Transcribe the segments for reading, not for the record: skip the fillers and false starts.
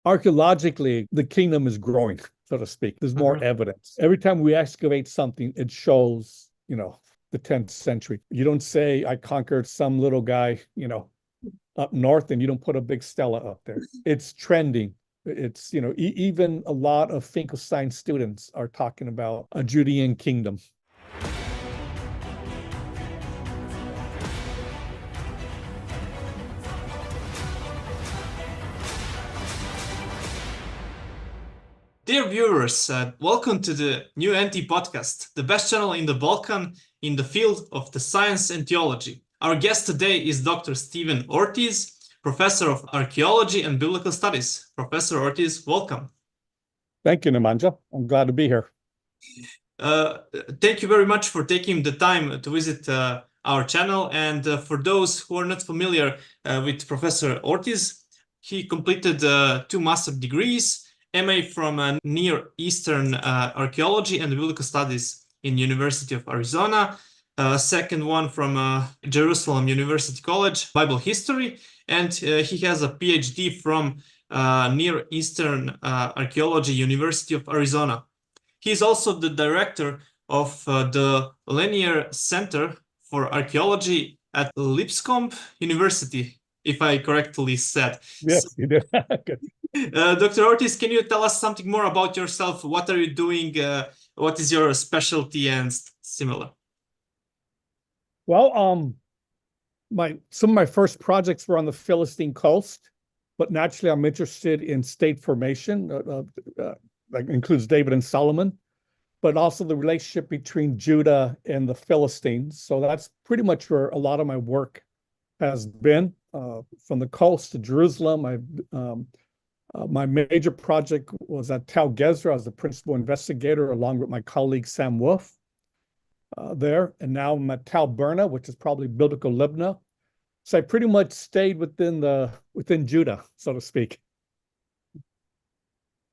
Archaeologically, the kingdom is growing, so to speak. There's more evidence. Every time we excavate something, it shows, the 10th century. You don't say, I conquered some little guy, up north, and you don't put a big stela up there. It's trending. It's, even a lot of Finkelstein students are talking about a Judean kingdom. Dear viewers, welcome to the New NT podcast, the best channel in the Balkan in the field of the science and theology. Our guest today is Dr. Stephen Ortiz, Professor of Archaeology and Biblical Studies. Professor Ortiz, welcome. Thank you, Nemanja. I'm glad to be here. Thank you very much for taking the time to visit our channel. And for those who are not familiar with Professor Ortiz, he completed 2 master degrees, MA from Near Eastern Archaeology and Biblical Studies in University of Arizona, second one from Jerusalem University College, Bible History, and he has a PhD from Near Eastern Archaeology, University of Arizona. He is also the director of the Lanier Center for Archaeology at Lipscomb University, if I correctly said. Yes, you did. Good. Dr. Ortiz, can you tell us something more about yourself? What are you doing? What is your specialty and similar? Well, some of my first projects were on the Philistine coast, but naturally I'm interested in state formation. That includes David and Solomon, but also the relationship between Judah and the Philistines. So that's pretty much where a lot of my work has been, from the coast to Jerusalem. My major project was at Tel Gezer. I was the principal investigator along with my colleague Sam Wolff there. And now I'm at Tel Burna, which is probably biblical Libnah. So I pretty much stayed within Judah, so to speak.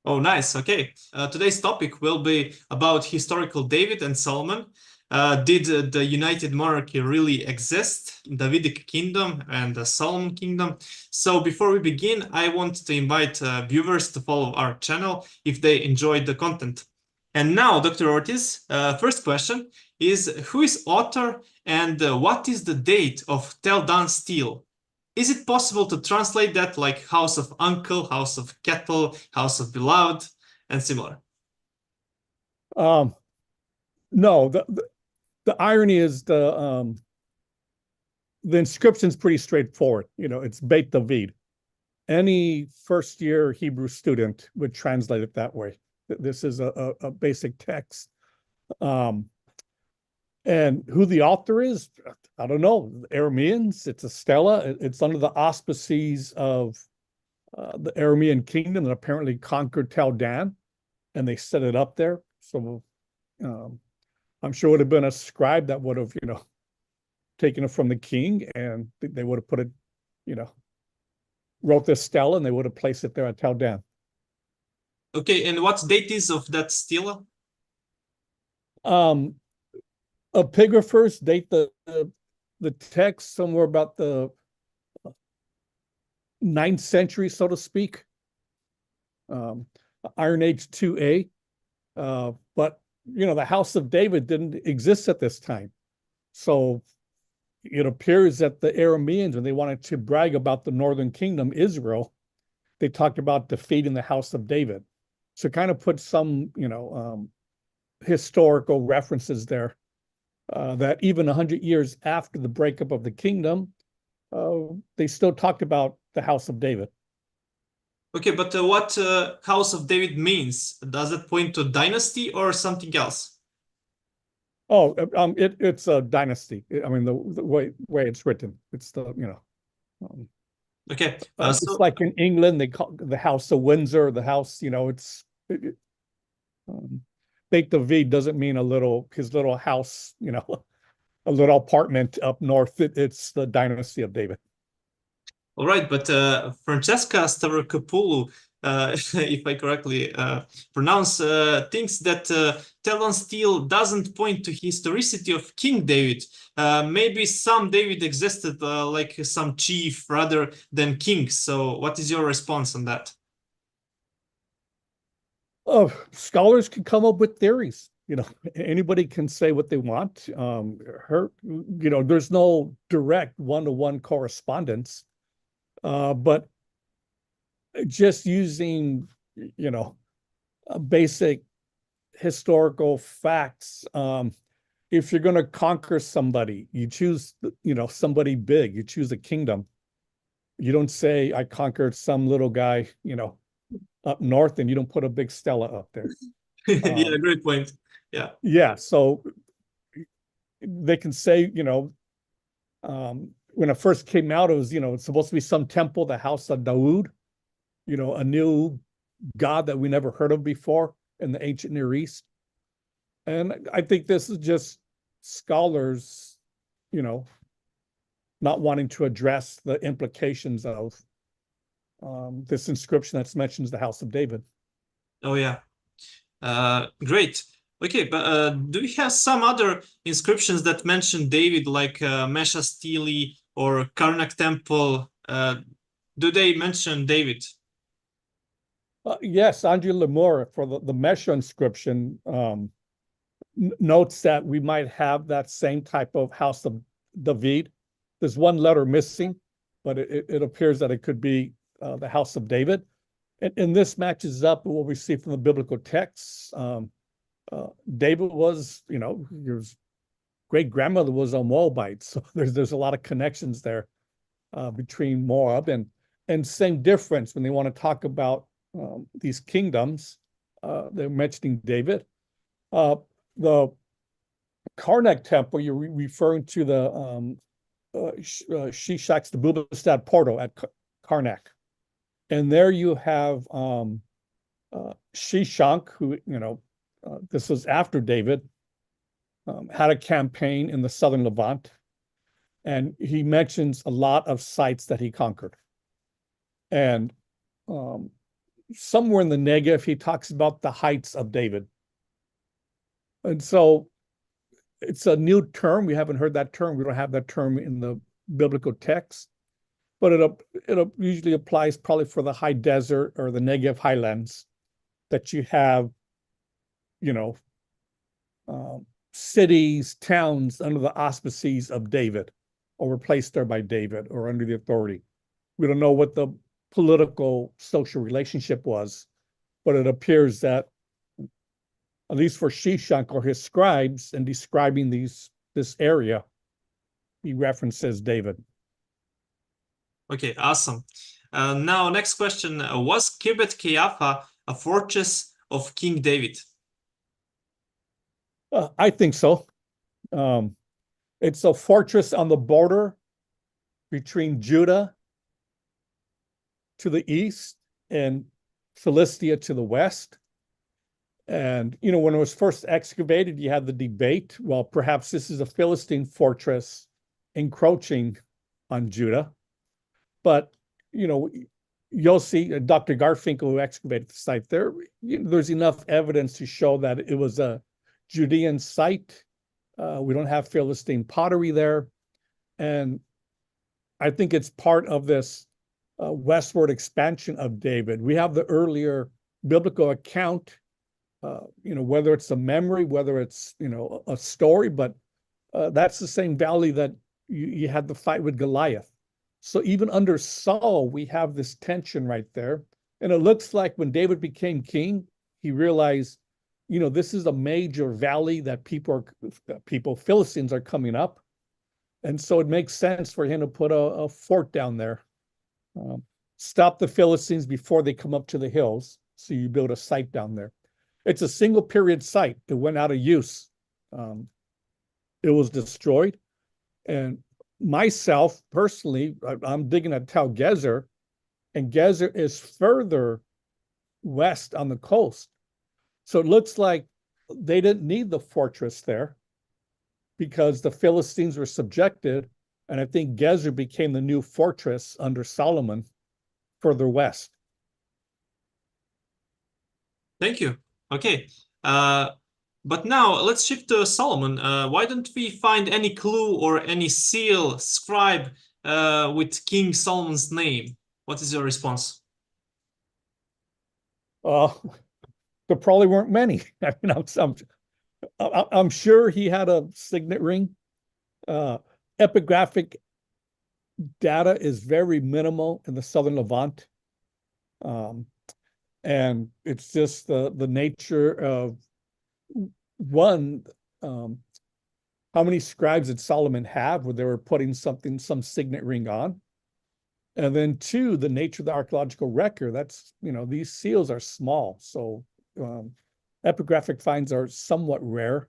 Oh, nice. Okay. Today's topic will be about historical David and Solomon. Did the United Monarchy really exist, Davidic Kingdom and the Solomon Kingdom? So before we begin, I want to invite viewers to follow our channel if they enjoyed the content. And now, Dr. Ortiz, first question is, who is author and what is the date of Tel Dan stele? Is it possible to translate that like House of Uncle, House of Kettle, House of Beloved, and similar? No, the irony is the inscription's pretty straightforward. It's Beit David. Any first-year Hebrew student would translate it that way. This is a basic text. And who the author is, I don't know. The Arameans, it's a stela. It's under the auspices of the Aramean kingdom that apparently conquered Tel Dan, and they set it up there. So I'm sure it would have been a scribe that would have, taken it from the king, and they would have put it, wrote this stela, and they would have placed it there at Tel Dan. Okay, and what date is of that stela? Epigraphers date the text somewhere about the 9th century, so to speak. Iron Age 2A. But the House of David didn't exist at this time. So it appears that the Arameans, when they wanted to brag about the northern kingdom, Israel, they talked about defeating the House of David. So kind of put some, historical references there, that even 100 years after the breakup of the kingdom, they still talked about the House of David. Okay, but what House of David means? Does it point to dynasty or something else? Oh, it's a dynasty. I mean, the way it's written, it's the okay. It's like in England, they call the House of Windsor, the house. Beit David doesn't mean his little house, a little apartment up north. It's the dynasty of David. All right, but Francesca Stavrokopoulou, if I correctly pronounce, thinks that Tel Dan stele doesn't point to historicity of King David. Maybe some David existed like some chief rather than king. So what is your response on that? Scholars can come up with theories. Anybody can say what they want. There's no direct one-to-one correspondence, but just using, basic historical facts. If you're going to conquer somebody, you choose, somebody big, you choose a kingdom. You don't say, I conquered some little guy, up north, and you don't put a big stela up there. Yeah, great point. Yeah. Yeah. So they can say, when it first came out, it was, it's supposed to be some temple, the house of Dawood, a new god that we never heard of before in the ancient Near East. And I think this is just scholars, not wanting to address the implications of this inscription that mentions the house of David. Oh, yeah. Great. Okay, but do we have some other inscriptions that mention David, like Mesha Stele or Karnak Temple? Do they mention David? Yes, Andrew Lemur for the Mesha inscription notes that we might have that same type of house of David. There's one letter missing, but it appears that it could be the house of David. And this matches up with what we see from the biblical texts. David was, his great-grandmother was a Moabite. So there's a lot of connections there between Moab and same difference when they want to talk about these kingdoms. They're mentioning David. The Karnak temple, you're referring to the Shishak's, the Bubastad Portal at Karnak. And there you have Shishak, who, this was after David, had a campaign in the southern Levant. And he mentions a lot of sites that he conquered. And somewhere in the Negev, he talks about the heights of David. And so it's a new term. We haven't heard that term. We don't have that term in the biblical text. But it usually applies probably for the high desert or the Negev highlands, that you have, cities, towns under the auspices of David, or were placed there by David, or under the authority. We don't know what the political, social relationship was, but it appears that, at least for Shishak or his scribes, in describing this area, he references David. Okay, awesome. Now, next question. Was Kibbet Keiafa a fortress of King David? I think so. It's a fortress on the border between Judah to the east and Philistia to the west. And, when it was first excavated, you had the debate, well, perhaps this is a Philistine fortress encroaching on Judah. But, you'll see Dr. Garfinkel, who excavated the site there, there's enough evidence to show that it was a Judean site. We don't have Philistine pottery there. And I think it's part of this westward expansion of David. We have the earlier biblical account, whether it's a memory, whether it's, a story, but that's the same valley that you had the fight with Goliath. So even under Saul, we have this tension right there. And it looks like when David became king, he realized, this is a major valley that Philistines are coming up. And so it makes sense for him to put a fort down there. Stop the Philistines before they come up to the hills. So you build a site down there. It's a single period site. It went out of use. It was destroyed. And myself, personally, I'm digging at Tel Gezer, and Gezer is further west on the coast. So it looks like they didn't need the fortress there because the Philistines were subjected, and I think Gezer became the new fortress under Solomon further west. Thank you. Okay. But now let's shift to Solomon. Why don't we find any clue or any seal, scribe with King Solomon's name? What is your response? there probably weren't many. I mean, I'm sure he had a signet ring. Epigraphic data is very minimal in the southern Levant. And it's just the nature of one, how many scribes did Solomon have where they were putting some signet ring on? And then two, the nature of the archaeological record. That's, these seals are small. So epigraphic finds are somewhat rare.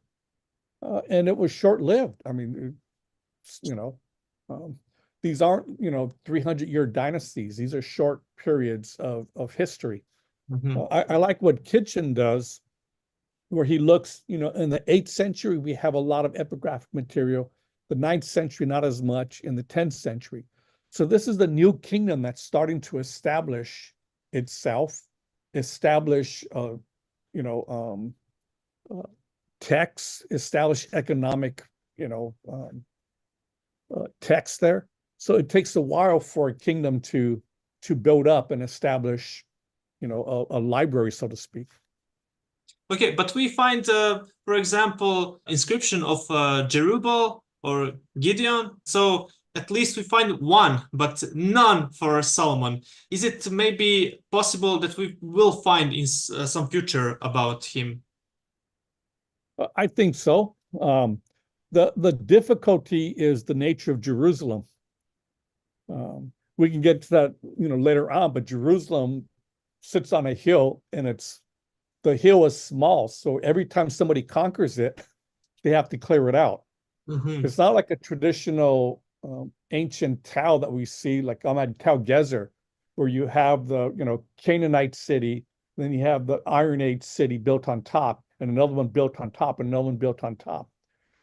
And it was short-lived. I mean, these aren't, 300-year dynasties. These are short periods of history. Mm-hmm. I like what Kitchen does, where he looks, in the 8th century, we have a lot of epigraphic material. The 9th century, not as much. In the 10th century. So this is the new kingdom that's starting to establish itself, texts, establish economic, text there. So it takes a while for a kingdom to build up and establish, a library, so to speak. Okay, but we find, for example, inscription of Jerubbaal or Gideon. So at least we find one, but none for Solomon. Is it maybe possible that we will find in some future about him? I think so. The difficulty is the nature of Jerusalem. We can get to that, later on, but Jerusalem sits on a hill, and the hill is small. So every time somebody conquers it, they have to clear it out. Mm-hmm. It's not like a traditional ancient Tel that we see, like I'm at Tel Gezer, where you have the, Canaanite city, then you have the Iron Age city built on top, and another one built on top, and another one built on top.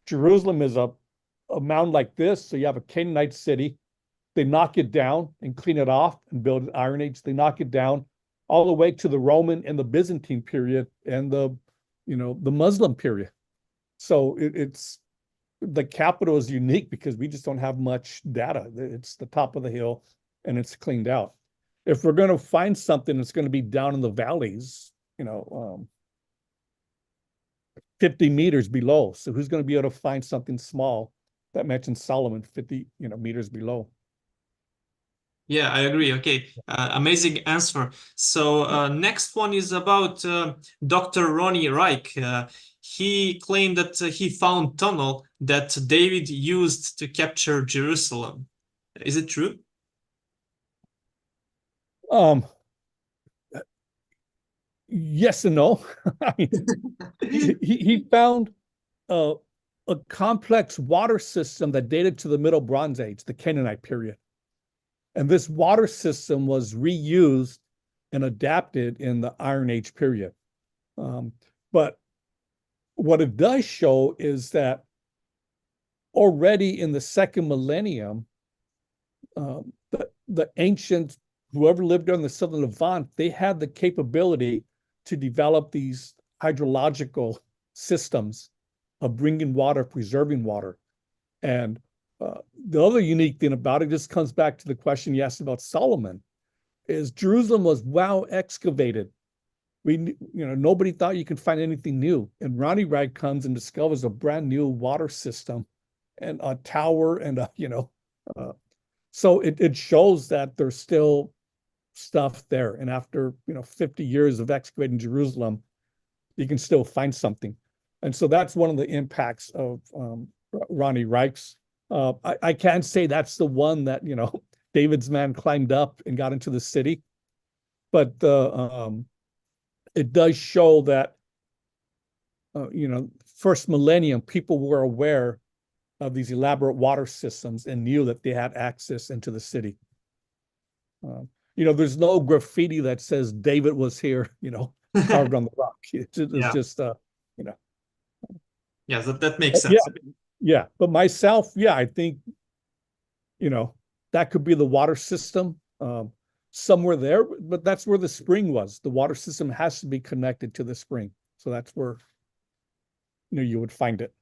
Jerusalem is a mound like this. So you have a Canaanite city. They knock it down and clean it off and build an Iron Age. They knock it down all the way to the Roman and the Byzantine period and the Muslim period. So it's the capital is unique because we just don't have much data. It's the top of the hill and it's cleaned out. If we're going to find something, it's going to be down in the valleys, 50 meters below. So who's going to be able to find something small that mentions Solomon 50 meters below? Yeah, I agree. Okay, amazing answer. So next one is about Dr. Ronnie Reich. He claimed that he found tunnel that David used to capture Jerusalem. Is it true? Yes and no. I mean, he found a complex water system that dated to the Middle Bronze Age, the Canaanite period. And this water system was reused and adapted in the Iron Age period. But what it does show is that already in the second millennium, the ancient, whoever lived on the southern Levant, they had the capability to develop these hydrological systems of bringing water, preserving water. And the other unique thing about it, just comes back to the question you asked about Solomon, is Jerusalem was well excavated. Nobody thought you could find anything new. And Ronnie Reich comes and discovers a brand new water system and a tower and so it shows that there's still stuff there. And after 50 years of excavating Jerusalem, you can still find something. And so that's one of the impacts of Ronnie Reich's. I can't say that's the one that David's man climbed up and got into the city, but it does show that first millennium people were aware of these elaborate water systems and knew that they had access into the city. There's no graffiti that says David was here, carved on the rock. It's just Yeah, that makes sense. Yeah, but myself, I think, that could be the water system somewhere there, but that's where the spring was. The water system has to be connected to the spring. So that's where, you would find it.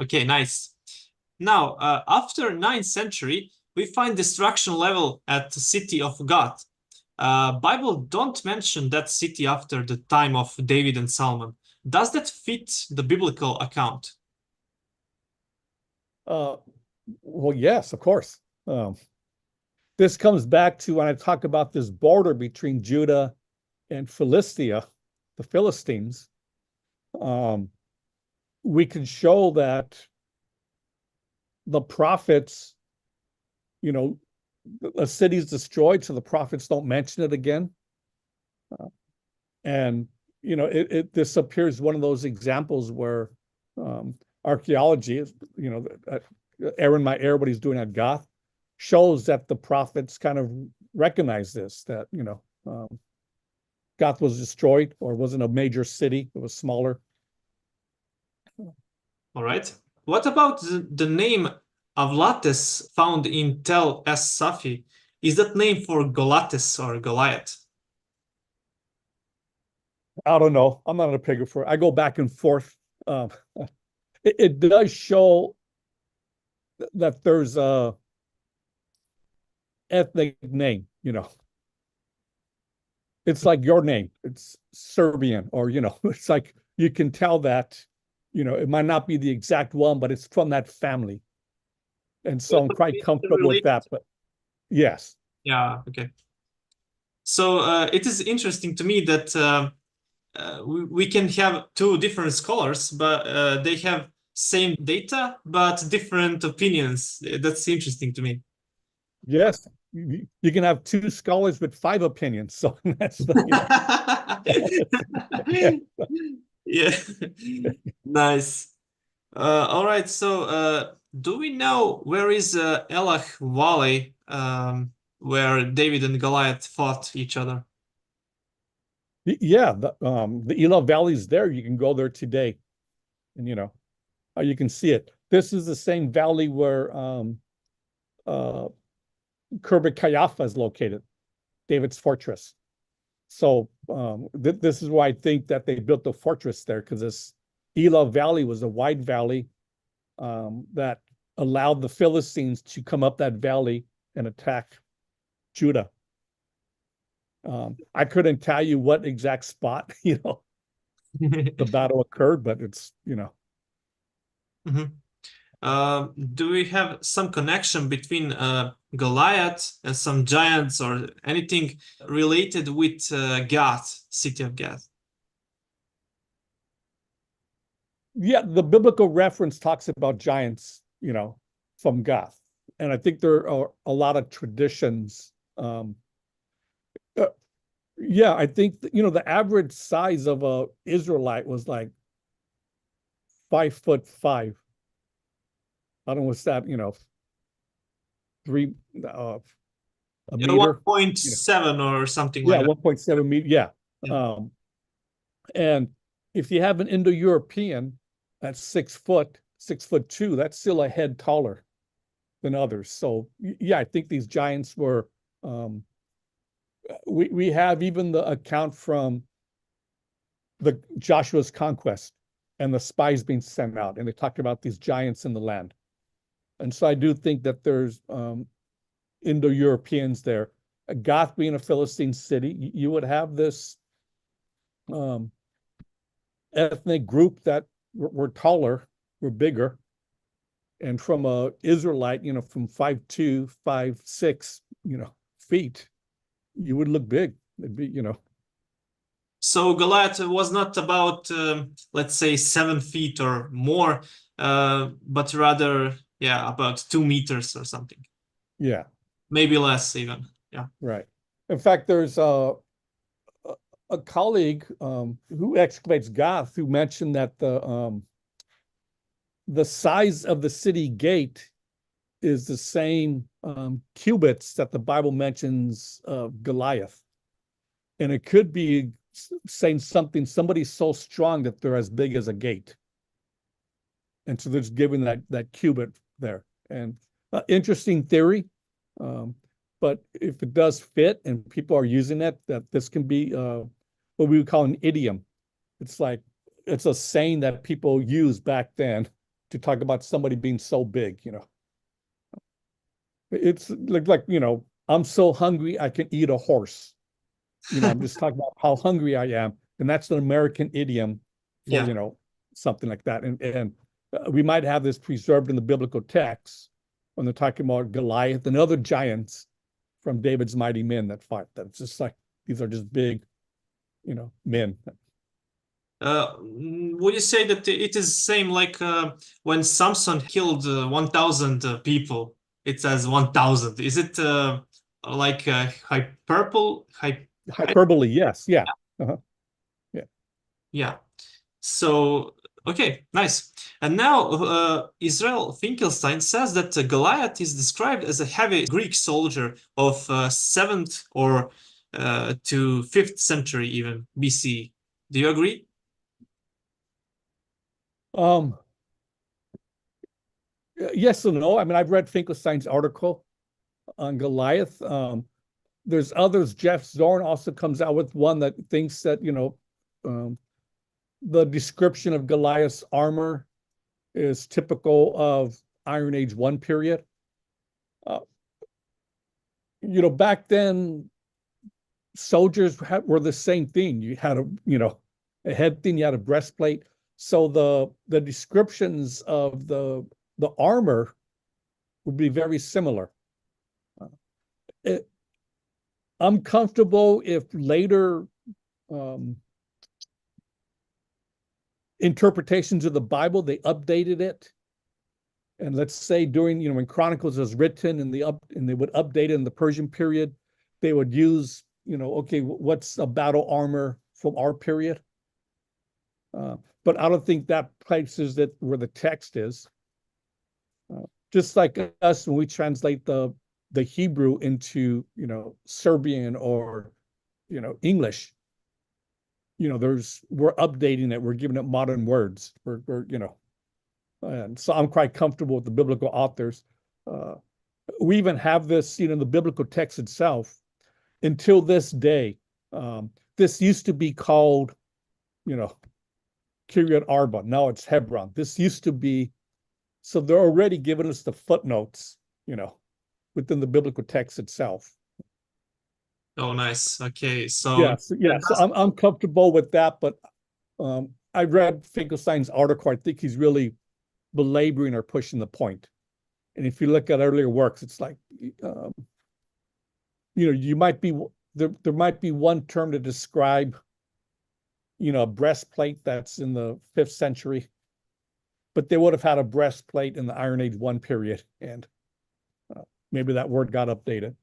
Okay, nice. Now, after 9th century, we find destruction level at the city of God. Bible don't mention that city after the time of David and Solomon. Does that fit the biblical account? Well, yes, of course. This comes back to when I talk about this border between Judah and Philistia, the Philistines. We can show that the prophets, a city's destroyed, so the prophets don't mention it again. And this appears one of those examples where archaeology is, Aaron Meyer, what he's doing at Gath, shows that the prophets kind of recognize this, that Gath was destroyed, or wasn't a major city, it was smaller. All right. What about the name Avlates found in Tel Es Safi? Is that name for Golates or Goliath? I don't know. I'm not a epigrapher. I go back and forth. It does show that there's a ethnic name, It's like your name. It's Serbian, or, it's like you can tell that, it might not be the exact one, but it's from that family. And so I'm quite comfortable with that, but yes. Yeah, okay. So it is interesting to me that we can have two different scholars, but they have same data, but different opinions. That's interesting to me. Yes, you can have two scholars with 5 opinions. So that's yeah, nice. All right. So do we know where is Elath Valley, where David and Goliath fought each other? Yeah, the Elah Valley is there. You can go there today, and you can see it. This is the same valley where Khirbet Qeiyafa is located, David's fortress. So this is why I think that they built the fortress there, because this Elah Valley was a wide valley that allowed the Philistines to come up that valley and attack Judah. I couldn't tell you what exact spot, the battle occurred, but it's, Mm-hmm. Do we have some connection between Goliath and some giants or anything related with Gath, city of Gath? Yeah, the biblical reference talks about giants, from Gath. And I think there are a lot of traditions. Yeah, I think, the average size of a Israelite was like 5'5". I don't know what's that, 3 a meter. 1.7 or something Yeah, like that. 1.7 meter. Yeah. Yeah. And if you have an Indo-European that's 6 foot, 6'2", that's still a head taller than others. So yeah, I think these giants were. We have even the account from the Joshua's conquest and the spies being sent out, and they talked about these giants in the land. And so I do think that there's Indo-Europeans there. Gath being a Philistine city, you would have this ethnic group that were taller, were bigger. And from a Israelite, from 5'2", 5'6", feet, you would look big. It'd be, So Goliath was not about, let's say, 7 feet or more, but rather, yeah, about 2 meters or something. Yeah. Maybe less even. Yeah. Right. In fact, there's a colleague who excavates Gath who mentioned that the size of the city gate is the same cubits that the Bible mentions of Goliath. And it could be saying somebody so strong that they're as big as a gate. And so they're just giving that cubit there. And interesting theory. But if it does fit and people are using it, that this can be what we would call an idiom. It's like, it's a saying that people used back then to talk about somebody being so big, It's like, I'm so hungry I can eat a horse. I'm just talking about how hungry I am. And that's an American idiom for, Yeah. Something like that. And we might have this preserved in the biblical text when they're talking about Goliath and other giants from David's mighty men that fought. That's just like, these are just big, men. Would you say that it is same like when Samson killed 1,000 people? It says 1,000. Is it like Hyperbole, yes. Yeah. Uh-huh. Yeah. So, okay, nice. And now Israel Finkelstein says that Goliath is described as a heavy Greek soldier of 7th or to 5th century even BC. Do you agree? Yes and no. I mean, I've read Finkelstein's article on Goliath. There's others. Jeff Zorn also comes out with one that thinks that, the description of Goliath's armor is typical of Iron Age 1 period. Back then, soldiers were the same thing. You had a head thing, you had a breastplate. So the descriptions of the armor would be very similar. I'm comfortable if later interpretations of the Bible, they updated it. And let's say during, when Chronicles was written and they would update it in the Persian period, they would use, okay, what's a battle armor from our period? But I don't think that places it where the text is. Just like us, when we translate the Hebrew into, Serbian or, English, we're updating it, we're giving it modern words. And so I'm quite comfortable with the biblical authors. We even have this, in the biblical text itself. Until this day, this used to be called, Kiryat Arba. Now it's Hebron. This used to be, so they're already giving us the footnotes, within the biblical text itself. Oh, nice. Okay, so yes. So I'm comfortable with that, but I read Finkelstein's article. I think he's really belaboring or pushing the point. And if you look at earlier works, it's like, you might be there might be one term to describe, a breastplate that's in the 5th century, but they would have had a breastplate in the Iron Age 1 period, and maybe that word got updated.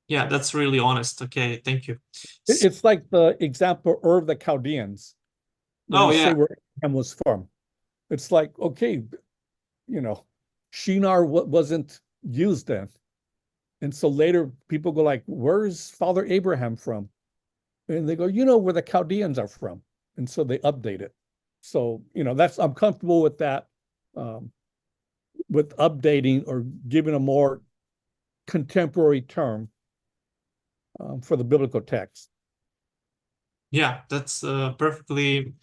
Yeah, that's really honest. Okay, thank you. It's like the example of the Chaldeans. Oh, yeah. Say where Abraham was from. It's like, okay, Shinar wasn't used then. And so later people go like, where's Father Abraham from? And they go, where the Chaldeans are from. And so they update it. So, I'm comfortable with that, with updating or giving a more contemporary term for the biblical text. Yeah, that's perfectly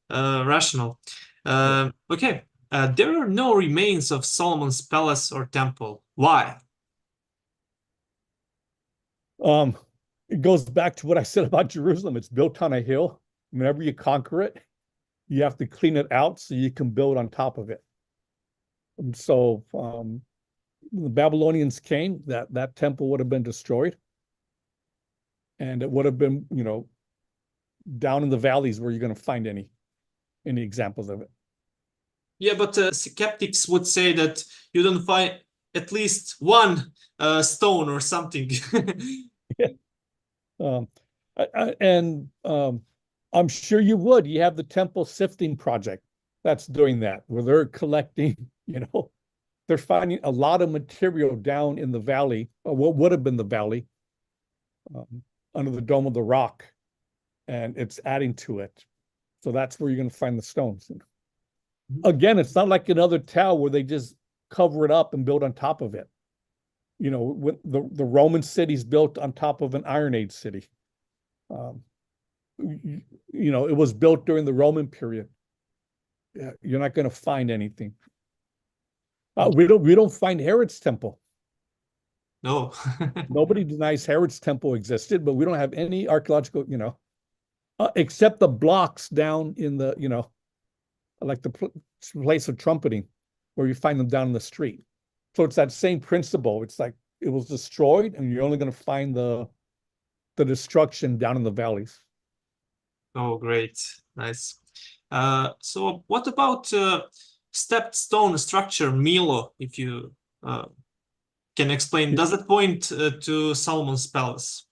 rational. Okay, there are no remains of Solomon's palace or temple. Why? It goes back to what I said about Jerusalem. It's built on a hill. Whenever you conquer it, you have to clean it out so you can build on top of it. And so the Babylonians came, that temple would have been destroyed. And it would have been, down in the valleys where you're going to find any examples of it. Yeah, but skeptics would say that you don't find at least one stone or something. Yeah. I'm sure you would. You have the Temple Sifting Project that's doing that, where they're collecting, they're finding a lot of material down in the valley, or what would have been the valley, under the Dome of the Rock, and it's adding to it. So that's where you're going to find the stones. Again, it's not like another tower where they just cover it up and build on top of it. When the Roman cities built on top of an Iron Age city. It was built during the Roman period. You're not going to find anything. We don't find Herod's temple. No. Nobody denies Herod's temple existed, but we don't have any archaeological, except the blocks down in the, like the place of trumpeting, where you find them down in the street. So it's that same principle. It's like it was destroyed, and you're only going to find the destruction down in the valleys. Oh, great. Nice. So what about stepped stone structure, Milo, if you can explain? Does it point to Solomon's palace?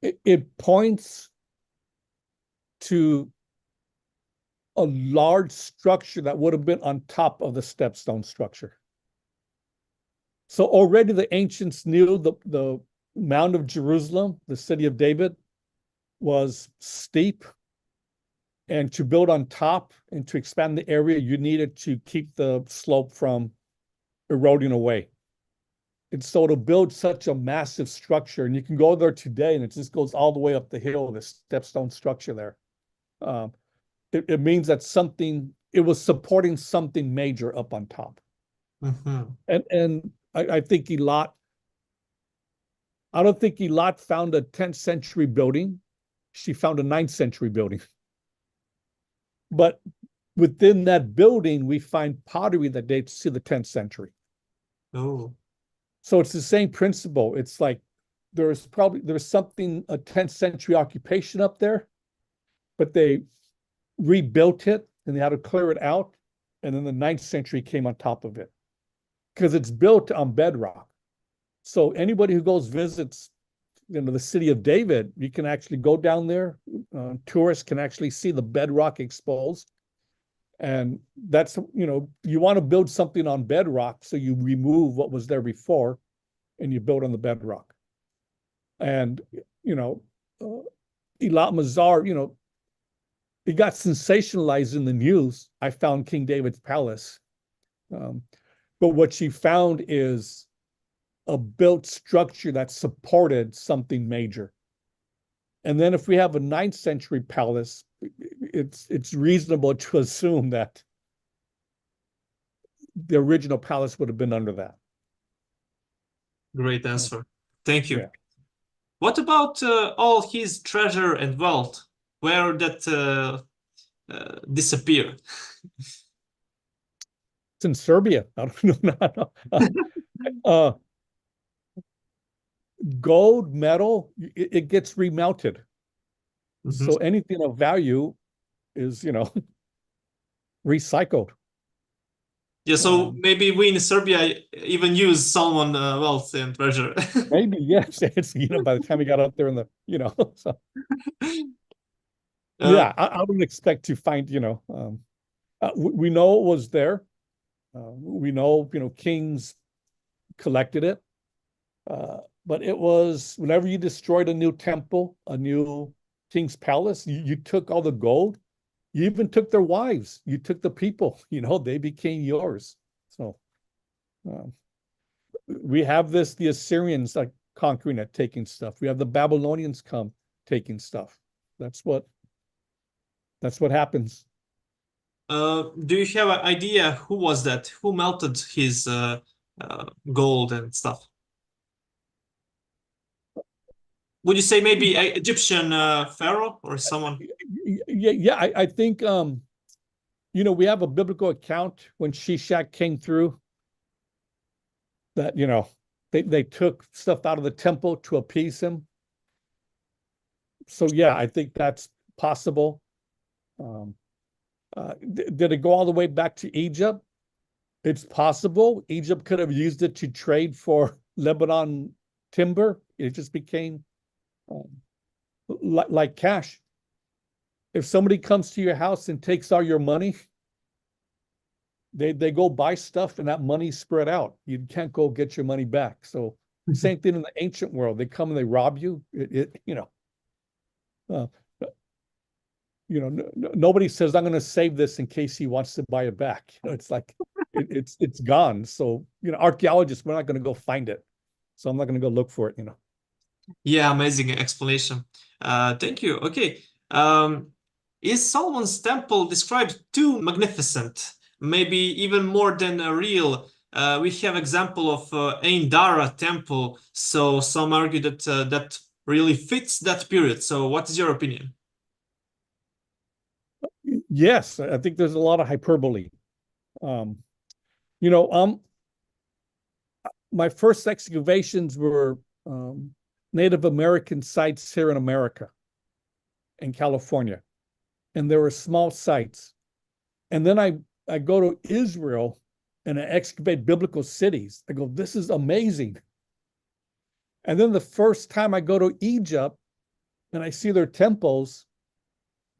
It points to a large structure that would have been on top of the stepstone structure. So already the ancients knew the Mount of Jerusalem, the city of David, was steep. And to build on top and to expand the area, you needed to keep the slope from eroding away. And so to build such a massive structure, and you can go there today and it just goes all the way up the hill, this stepstone structure there. It means that it was supporting something major up on top. Mm-hmm. And I think I don't think Eilat found a 10th century building. She found a 9th century building. But within that building, we find pottery that dates to the 10th century. Oh. So it's the same principle. It's like there's something, a 10th century occupation up there, but they rebuilt it and they had to clear it out. And then the 9th century came on top of it because it's built on bedrock. So anybody who visits, the city of David, you can actually go down there. Tourists can actually see the bedrock exposed. And that's, you want to build something on bedrock, so you remove what was there before and you build on the bedrock. And, Eilat Mazar, it got sensationalized in the news. I found King David's palace. But what she found is a built structure that supported something major. And then if we have a 9th century palace, it's reasonable to assume that the original palace would have been under that. Great answer. Thank you. Yeah. What about all his treasure and wealth? Where that disappear? It's in Serbia. I don't know. Gold, metal, it gets remelted. Mm-hmm. So anything of value is, recycled. Yeah, so maybe we in Serbia even use Solomon wealth and treasure. Maybe, yes. It's, by the time we got up there in the, so. Yeah, I wouldn't expect to find, we know it was there. We know, kings collected it. But it was, whenever you destroyed a new temple, a new king's palace, you took all the gold. You even took their wives. You took the people, they became yours. So we have the Assyrians like conquering it, taking stuff. We have the Babylonians come taking stuff. That's what happens. Do you have an idea who was that? Who melted his gold and stuff? Would you say maybe an Egyptian pharaoh or someone? Yeah. I think, we have a biblical account when Shishak came through that, they took stuff out of the temple to appease him. So, yeah, I think that's possible. Did it go all the way back to Egypt? It's possible. Egypt could have used it to trade for Lebanon timber. It just became like cash. If somebody comes to your house and takes all your money, they go buy stuff and that money's spread out. You can't go get your money back. So same thing in the ancient world. They come and they rob you. Nobody says, I'm going to save this in case he wants to buy it back. It's like it's gone. So archaeologists, we're not going to go find it. So I'm not going to go look for it. Yeah, amazing explanation. Thank you. Okay. Is Solomon's temple described too magnificent? Maybe even more than a real we have example of Ein Dara temple. So some argue that that really fits that period. So what is your opinion? Yes, I think there's a lot of hyperbole. You know, my first excavations were Native American sites here in America, in California, and there were small sites. And then I go to Israel and I excavate biblical cities. I go, this is amazing. And then the first time I go to Egypt and I see their temples,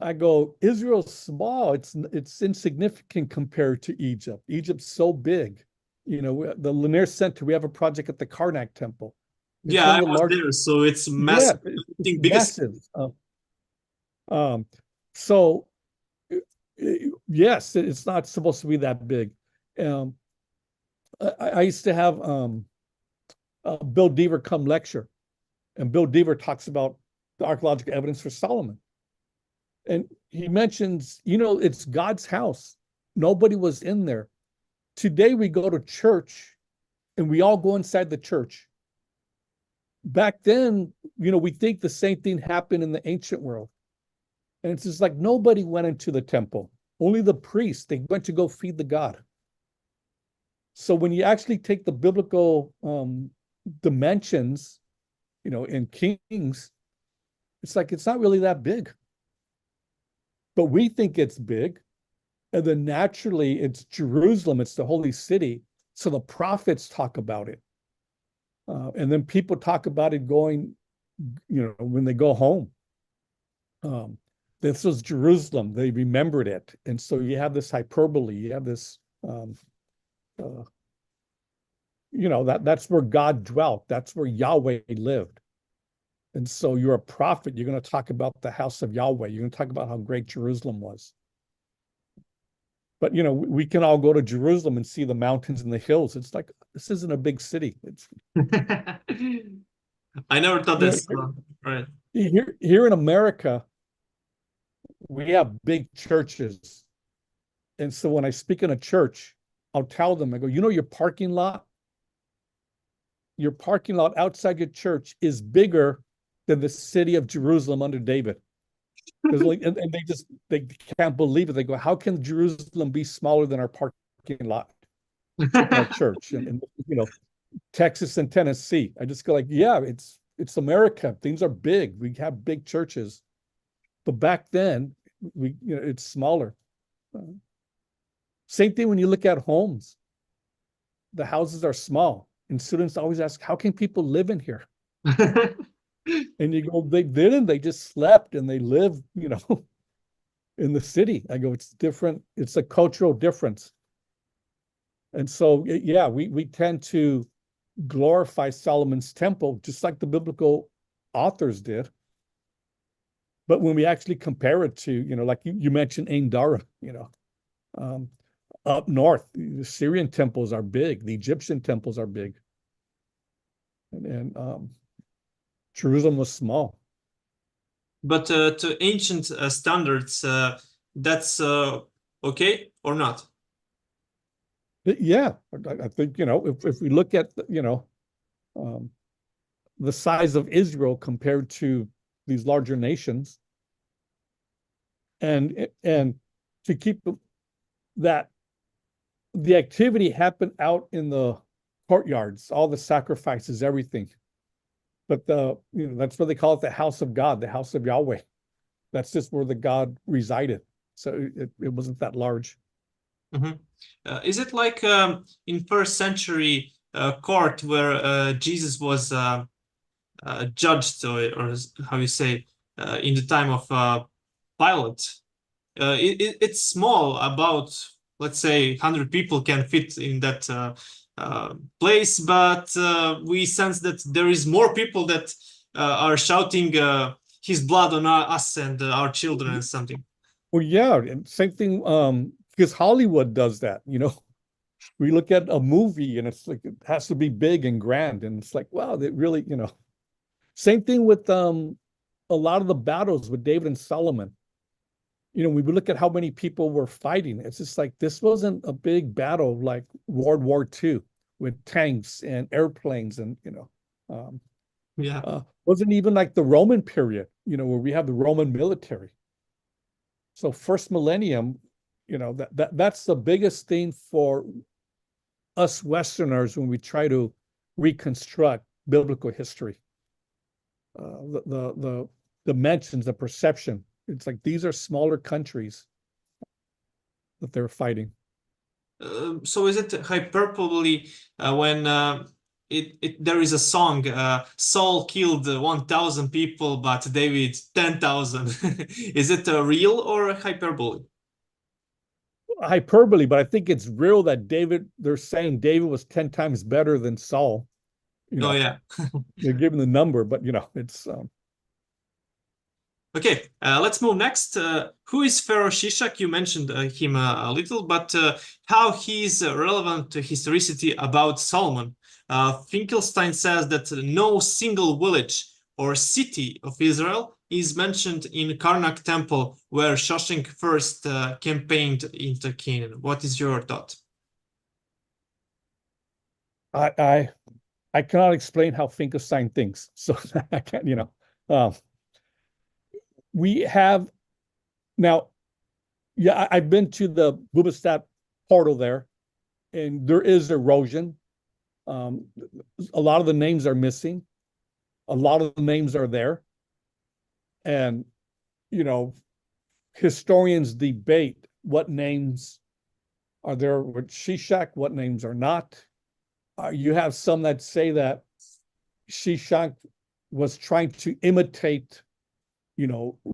I go, Israel's small. It's insignificant compared to Egypt. Egypt's so big. You know, the Lanier Center, we have a project at the Karnak Temple. It's Yeah, I one of the was largest. there, so it's massive. Yeah, I think it's biggest. massive. So yes, it's not supposed to be that big. I used to have Bill Deaver come lecture, and Bill Deaver talks about the archaeological evidence for Solomon. And he mentions, you know, it's God's house. Nobody was in there. Today we go to church and we all go inside the church. Back then, you know, we think the same thing happened in the ancient world. And it's just like nobody went into the temple. Only the priests, they went to go feed the God. So when you actually take the biblical dimensions, you know, in Kings, it's like it's not really that big. But we think it's big. And then naturally, it's Jerusalem, it's the holy city. So the prophets talk about it. And then people talk about it going, you know, when they go home. This was Jerusalem. They remembered it. And so you have this hyperbole. You have this, you know, that's where God dwelt. That's where Yahweh lived. And so you're a prophet. You're going to talk about the house of Yahweh. You're going to talk about how great Jerusalem was. But, you know, we can all go to Jerusalem and see the mountains and the hills. It's like, this isn't a big city. It's I never thought this. Right. Here in America, we have big churches. And so when I speak in a church, I'll tell them, I go, you know, your parking lot outside your church is bigger than the city of Jerusalem under David. Like, and they can't believe it. They go, how can Jerusalem be smaller than our parking lot, our church? And you know, Texas and Tennessee. I just go like, yeah, it's America. Things are big. We have big churches. But back then, you know, it's smaller. Same thing when you look at homes. The houses are small. And students always ask, how can people live in here? And you go, they didn't. They just slept and they lived, you know, in the city. I go, it's different. It's a cultural difference. And so, yeah, we tend to glorify Solomon's temple just like the biblical authors did. But when we actually compare it to, you know, like you mentioned Ein Dara, you know, up north, the Syrian temples are big. The Egyptian temples are big. And Jerusalem was small. But to ancient standards, that's okay or not? Yeah, I think, you know, if we look at, you know, the size of Israel compared to these larger nations, and to keep that the activity happened out in the courtyards, all the sacrifices, everything. But you know, that's what they call it, the house of God, the house of Yahweh. That's just where the God resided. So it wasn't that large. Mm-hmm. Is it like in first century court where Jesus was judged, or how you say, in the time of Pilate? It's small, about, let's say, 100 people can fit in that place, but we sense that there is more people that are shouting his blood on us and our children and something. Well, yeah, and same thing, because Hollywood does that, you know. We look at a movie and it's like, it has to be big and grand, and it's like, wow, that really, you know. Same thing with a lot of the battles with David and Solomon. when we look at how many people were fighting, it's just like this wasn't a big battle like World War II with tanks and airplanes and, wasn't even like the Roman period, where we have the Roman military. So first millennium, that's the biggest thing for us Westerners when we try to reconstruct biblical history. The dimensions, the perception. It's like these are smaller countries that they're fighting. So is it hyperbole when there is a song, Saul killed 1,000 people, but David 10,000? Is it real or hyperbole? Hyperbole, but I think it's real that they're saying David was 10 times better than Saul. Oh, yeah. They're giving the number, but, it's... Okay, let's move next. Who is Pharaoh Shishak? You mentioned him a little, but how he's relevant to historicity about Solomon. Finkelstein says that no single village or city of Israel is mentioned in Karnak Temple, where Shoshenq first campaigned into Canaan. What is your thought? I cannot explain how Finkelstein thinks, so I can't, we have now, I've been to the Bubastat portal there, and there is erosion. A lot of the names are missing. A lot of the names are there. And, historians debate what names are there with Shishak, what names are not. You have some that say that Shishak was trying to imitate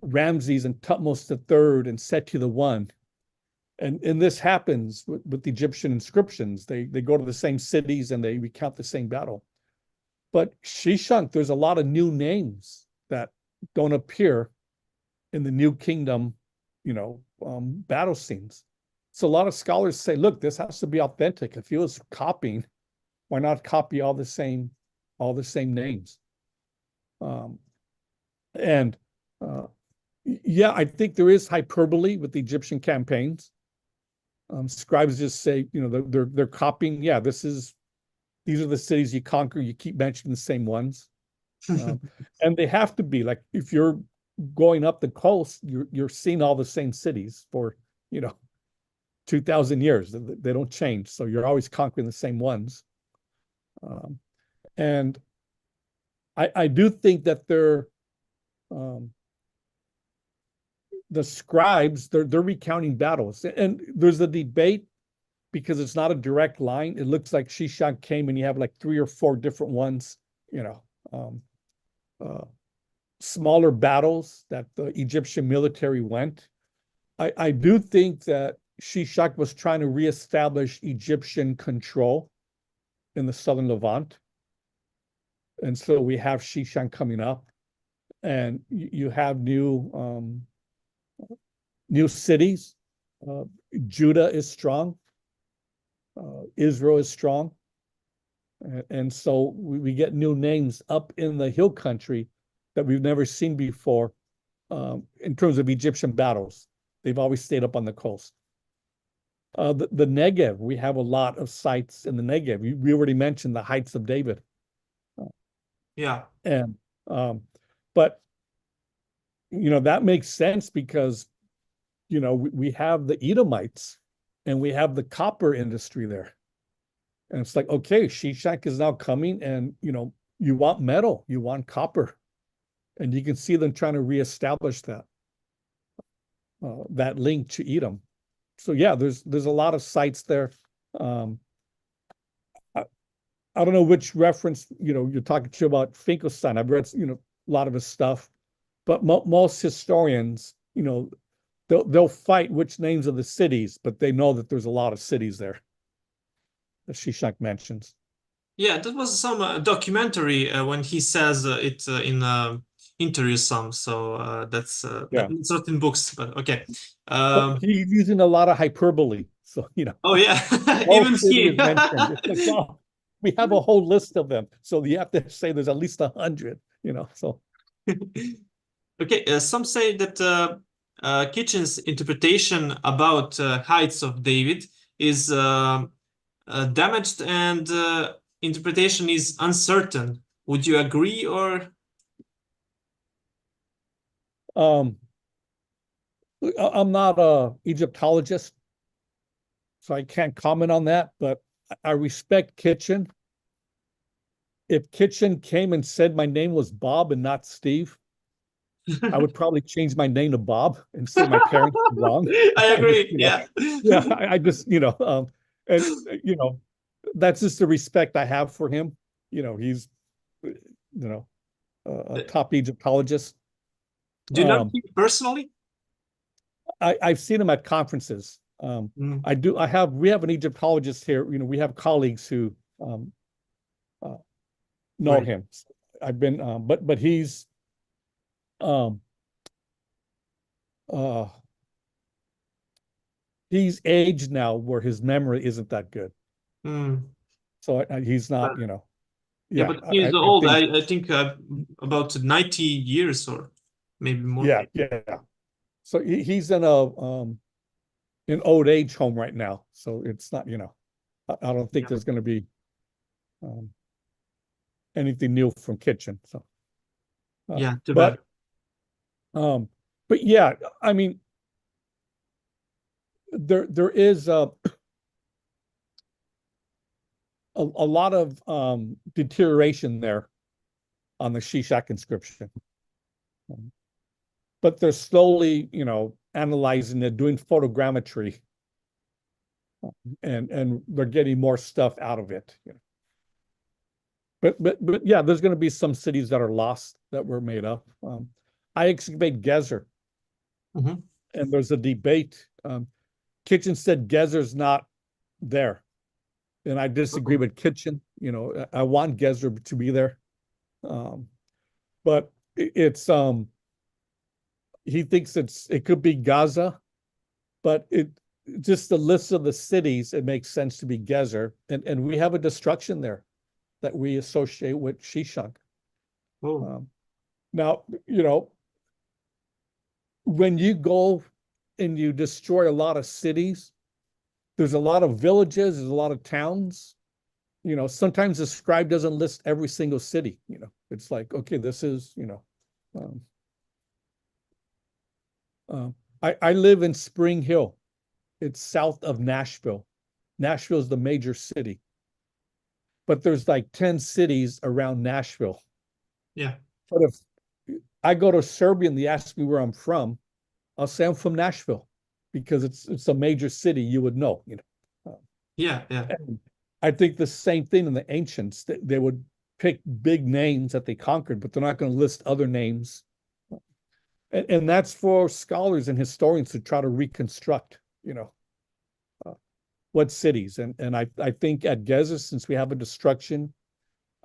Ramses and Thutmose III and Seti I. And this happens with the Egyptian inscriptions. They go to the same cities and they recount the same battle. But Shishak, there's a lot of new names that don't appear in the New Kingdom, battle scenes. So a lot of scholars say, look, this has to be authentic. If he was copying, why not copy all the same names? I think there is hyperbole with the Egyptian campaigns. Scribes just say, they're copying. Yeah, these are the cities you conquer. You keep mentioning the same ones, and they have to be like if you're going up the coast, you're seeing all the same cities for 2,000 years. They don't change, so you're always conquering the same ones. And I do think that they're the scribes, they're recounting battles. And there's a debate because it's not a direct line. It looks like Shishak came and you have like 3 or 4 different ones, smaller battles that the Egyptian military went. I do think that Shishak was trying to reestablish Egyptian control in the southern Levant. And so we have Shishak coming up, and you have new cities. Judah is strong. Israel is strong. And so we get new names up in the hill country that we've never seen before in terms of Egyptian battles. They've always stayed up on the coast. The Negev, we have a lot of sites in the Negev. We already mentioned the Heights of David. And but that makes sense because we have the Edomites and we have the copper industry there. And it's like, okay, Shishak is now coming and you want metal, you want copper. And you can see them trying to reestablish that link to Edom. So yeah, there's a lot of sites there. I don't know which reference, you're talking to about Finkelstein. I've read, a lot of his stuff, but most historians, they'll fight which names of the cities, but they know that there's a lot of cities there that Shishak mentions. Yeah, that was some documentary when he says it in interview some. So that's certain books, but okay. He's using a lot of hyperbole. So, Oh, yeah. Even he. It's like, oh, we have a whole list of them. So you have to say there's at least 100, so. Okay. Some say that Kitchen's interpretation about heights of David is damaged and interpretation is uncertain. Would you agree or? I'm not a Egyptologist, so I can't comment on that, but I respect Kitchen. If Kitchen came and said my name was Bob and not Steve, I would probably change my name to Bob and say my parents were wrong. I agree. Yeah. I just, and that's just the respect I have for him. He's, a top Egyptologist. Do you know him personally? I've seen him at conferences. We have an Egyptologist here. We have colleagues who know him. I've been, but he's, he's aged now where his memory isn't that good. So he's not, Yeah, but he's old. I think about 90 years or maybe more. Yeah. So he's in an old age home right now. So it's not, I don't think there's going to be anything new from Kitchen. So yeah, too bad. But yeah, I mean, there is a lot of deterioration there on the Shishak inscription. But they're slowly, analyzing it, doing photogrammetry, and they're getting more stuff out of it. But yeah, there's going to be some cities that are lost that were made up. I excavate Gezer, and there's a debate. Kitchen said Gezer's not there, and I disagree with Kitchen. I want Gezer to be there, but it's he thinks it could be Gaza, but just the list of the cities, it makes sense to be Gezer, and we have a destruction there that we associate with Shishak. Now, when you go and you destroy a lot of cities, there's a lot of villages, there's a lot of towns. Sometimes the scribe doesn't list every single city. It's like, okay, this is, I live in Spring Hill. It's south of Nashville. Nashville is the major city. But there's like 10 cities around Nashville. Yeah. But if I go to Serbia and they ask me where I'm from, I'll say I'm from Nashville because it's a major city, you would know. Yeah. And I think the same thing in the ancients. They would pick big names that they conquered, but they're not going to list other names. And that's for scholars and historians to try to reconstruct, what cities. And I think at Gezer, since we have a destruction,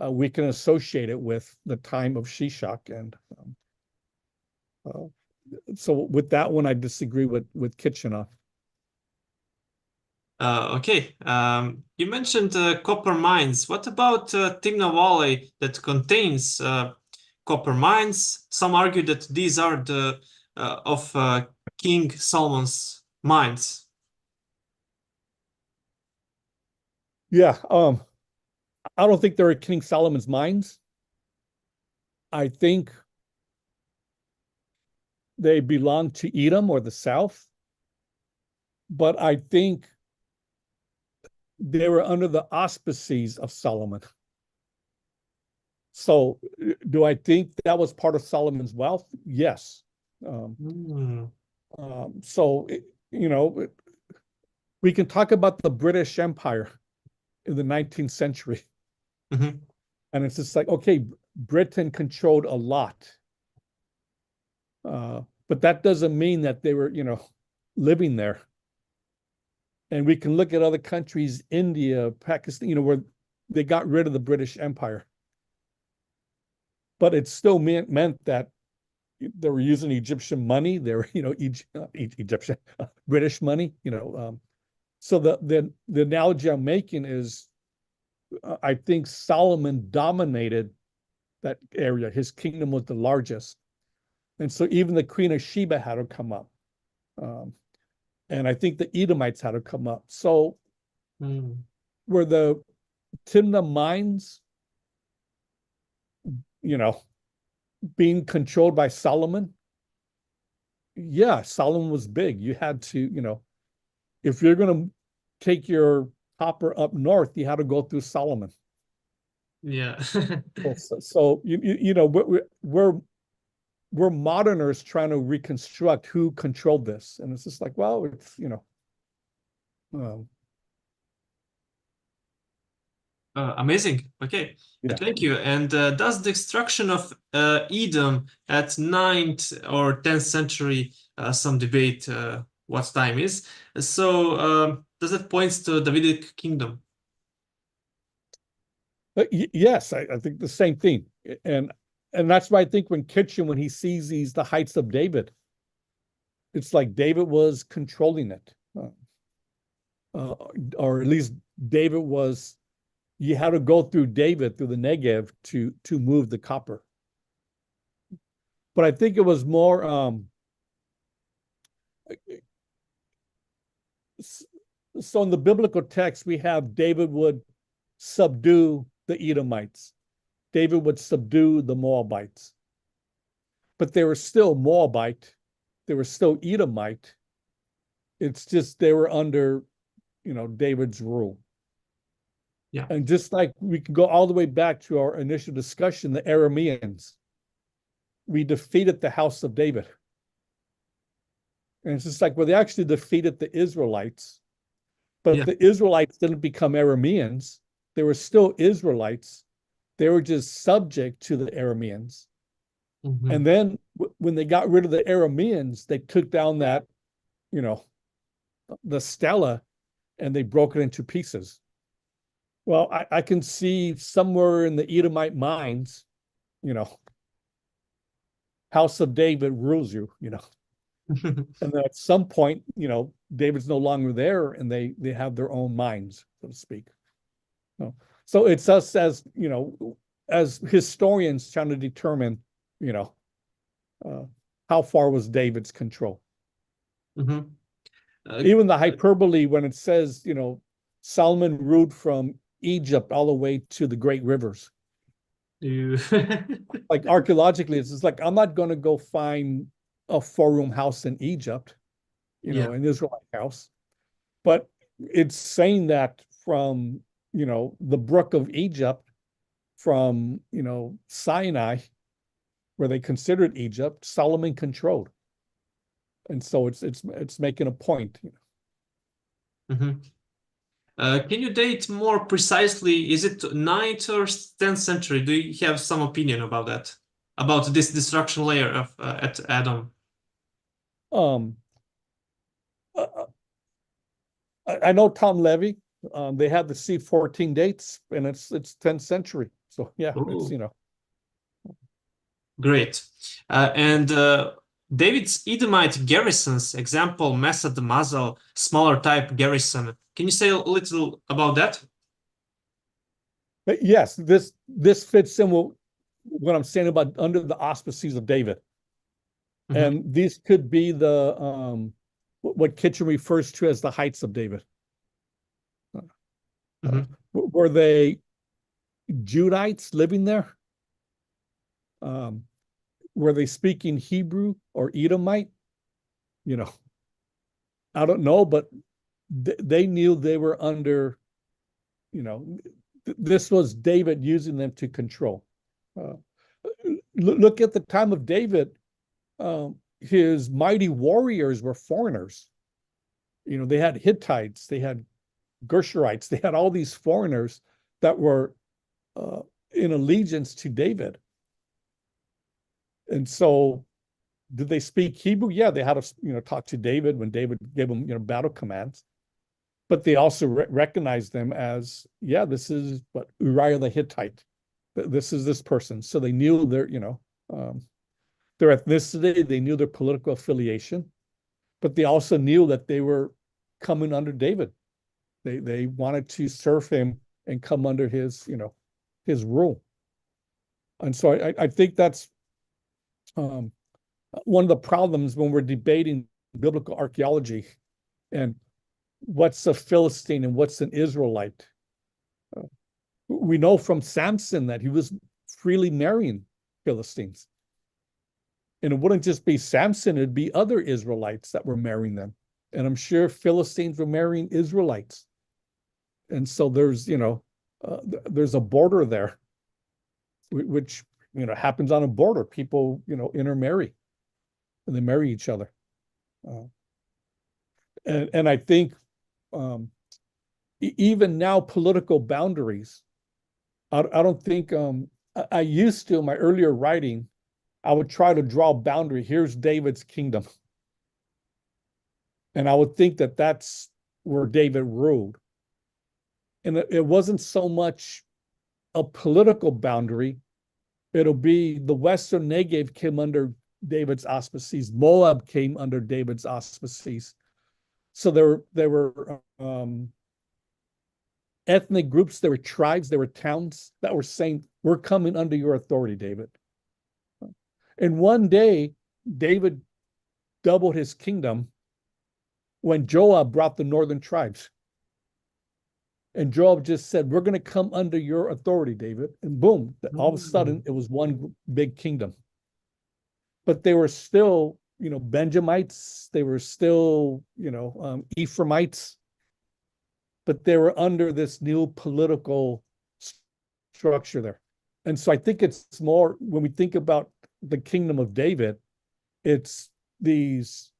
we can associate it with the time of Shishak. And so with that one, I disagree with Kitchener. Okay. You mentioned copper mines. What about Timna Valley that contains copper mines? Some argue that these are the of King Solomon's mines. Yeah, I don't think they're King Solomon's mines. I think they belong to Edom or the South, but I think they were under the auspices of Solomon. So do I think that was part of Solomon's wealth? Yes. So, we can talk about the British Empire in the 19th century. And it's just like, okay, Britain controlled a lot. But that doesn't mean that they were, living there. And we can look at other countries, India, Pakistan, where they got rid of the British Empire. But it still meant that they were using Egyptian money. They were, Egyptian, British money, So the analogy I'm making is, I think Solomon dominated that area. His kingdom was the largest. And so even the Queen of Sheba had to come up. And I think the Edomites had to come up. So were the Timnah mines, being controlled by Solomon? Yeah, Solomon was big. You had to, if you're going to take your copper up north, you had to go through Solomon. Yeah. So we're moderners trying to reconstruct who controlled this, and it's just like, well, it's amazing. Okay, yeah. thank you. And does the destruction of Edom at 9th or 10th century, some debate what time is, so does it point to Davidic kingdom? Yes, I think the same thing, and that's why I think when he sees the heights of David, it's like David was controlling it, or at least David was. You had to go through David, through the Negev, to move the copper. But I think it was more. So in the biblical text, we have David would subdue the Edomites. David would subdue the Moabites. But they were still Moabite. They were still Edomite. It's just they were under, David's rule. Yeah. And just like we can go all the way back to our initial discussion, the Arameans, we defeated the house of David. And it's just like, well, they actually defeated the Israelites, but the Israelites didn't become Arameans. They were still Israelites. They were just subject to the Arameans. Mm-hmm. And then when they got rid of the Arameans, they took down that, the stela, and they broke it into pieces. Well, I can see somewhere in the Edomite minds, House of David rules you, and then at some point, David's no longer there, and they have their own minds, so to speak. So it's us as as historians trying to determine, how far was David's control. Mm-hmm. Even the hyperbole when it says, Solomon ruled from Egypt all the way to the great rivers. Like archaeologically, it's just like, I'm not going to go find a 4-room house in Egypt, an Israelite house, but it's saying that from, the brook of Egypt, from, Sinai, where they considered Egypt, Solomon controlled. And so it's making a point. Mm-hmm. Can you date more precisely? Is it 9th or 10th century? Do you have some opinion about that? About this destruction layer of at Adam? I know Tom Levy. They have the C14 dates, and it's 10th century. So yeah, it's Great. And David's Edomite garrisons, example, Mesad Mazel, smaller type garrison. Can you say a little about that? Yes, this fits in with what I'm saying about under the auspices of David. Mm-hmm. And these could be the what Kitchen refers to as the heights of David. Mm-hmm. Were they Judites living there? Were they speaking Hebrew or Edomite? I don't know, but they knew they were under, this was David using them to control. Look at the time of David. His mighty warriors were foreigners. They had Hittites, they had Gershurites, they had all these foreigners that were in allegiance to David. And so did they speak Hebrew? Yeah, they had to, talk to David when David gave them, battle commands. But they also recognized them as, this is Uriah the Hittite. This is this person. So they knew their ethnicity, they knew their political affiliation, but they also knew that they were coming under David. They wanted to serve him and come under his, his rule. And so I think that's one of the problems when we're debating biblical archaeology and what's a Philistine and what's an Israelite. We know from Samson that he was freely marrying Philistines. And it wouldn't just be Samson, it'd be other Israelites that were marrying them. And I'm sure Philistines were marrying Israelites. And so there's, there's a border there, which, happens on a border. People, intermarry and they marry each other. And I think even now, political boundaries, I don't think, I used to, in my earlier writing, I would try to draw a boundary. Here's David's kingdom. And I would think that that's where David ruled. And it wasn't so much a political boundary. It'll be the Western Negev came under David's auspices. Moab came under David's auspices. So there were ethnic groups, there were tribes, there were towns that were saying, we're coming under your authority, David. And one day, David doubled his kingdom when Joab brought the northern tribes. And Joab just said, we're going to come under your authority, David. And boom, all of a sudden, it was one big kingdom. But they were still, Benjamites. They were still, Ephraimites. But they were under this new political structure there. And so I think it's more, when we think about the kingdom of David, it's these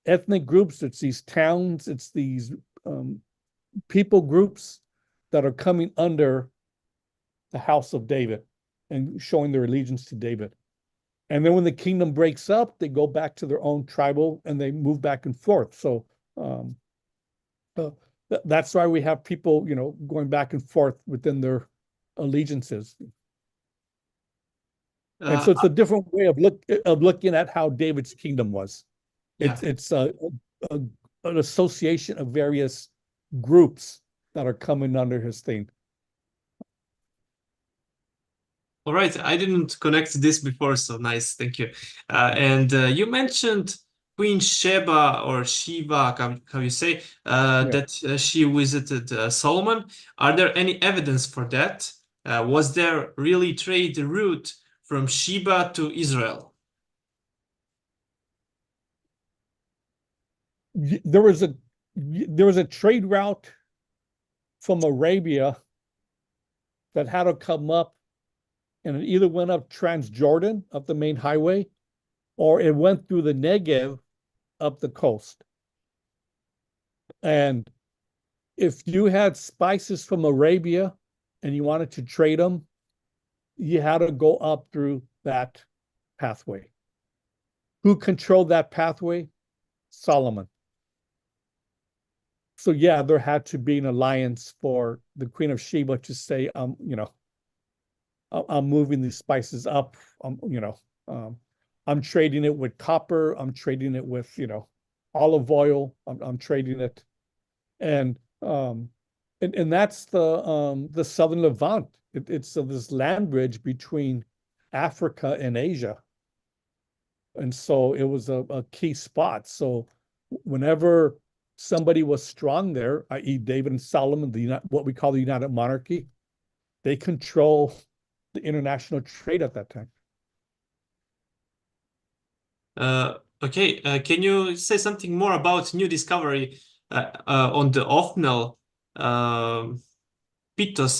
ethnic groups, it's these towns, it's these people groups that are coming under the house of David and showing their allegiance to David. And then when the kingdom breaks up, they go back to their own tribal and they move back and forth. So that's why we have people, going back and forth within their allegiances. And so it's a different way of looking at how David's kingdom was. It's an association of various groups that are coming under his thing. All right, I didn't connect this before, so nice, thank you. And you mentioned Queen Sheba or Shiva, how you say, that she visited Solomon. Are there any evidence for that? Was there really trade route from Sheba to Israel? There was a trade route from Arabia that had to come up, and it either went up Transjordan, up the main highway, or it went through the Negev up the coast. And if you had spices from Arabia and you wanted to trade them, you had to go up through that pathway. Who controlled that pathway? Solomon. So yeah, there had to be an alliance for the Queen of Sheba to say, I'm moving these spices up. I'm trading it with copper. I'm trading it with, olive oil. I'm trading it, and that's the southern Levant. It's this land bridge between Africa and Asia, and so it was a key spot. So whenever somebody was strong there, i.e., David and Solomon, what we call the United Monarchy, they control the international trade at that time. Okay, can you say something more about new discovery on the Othniel Pithos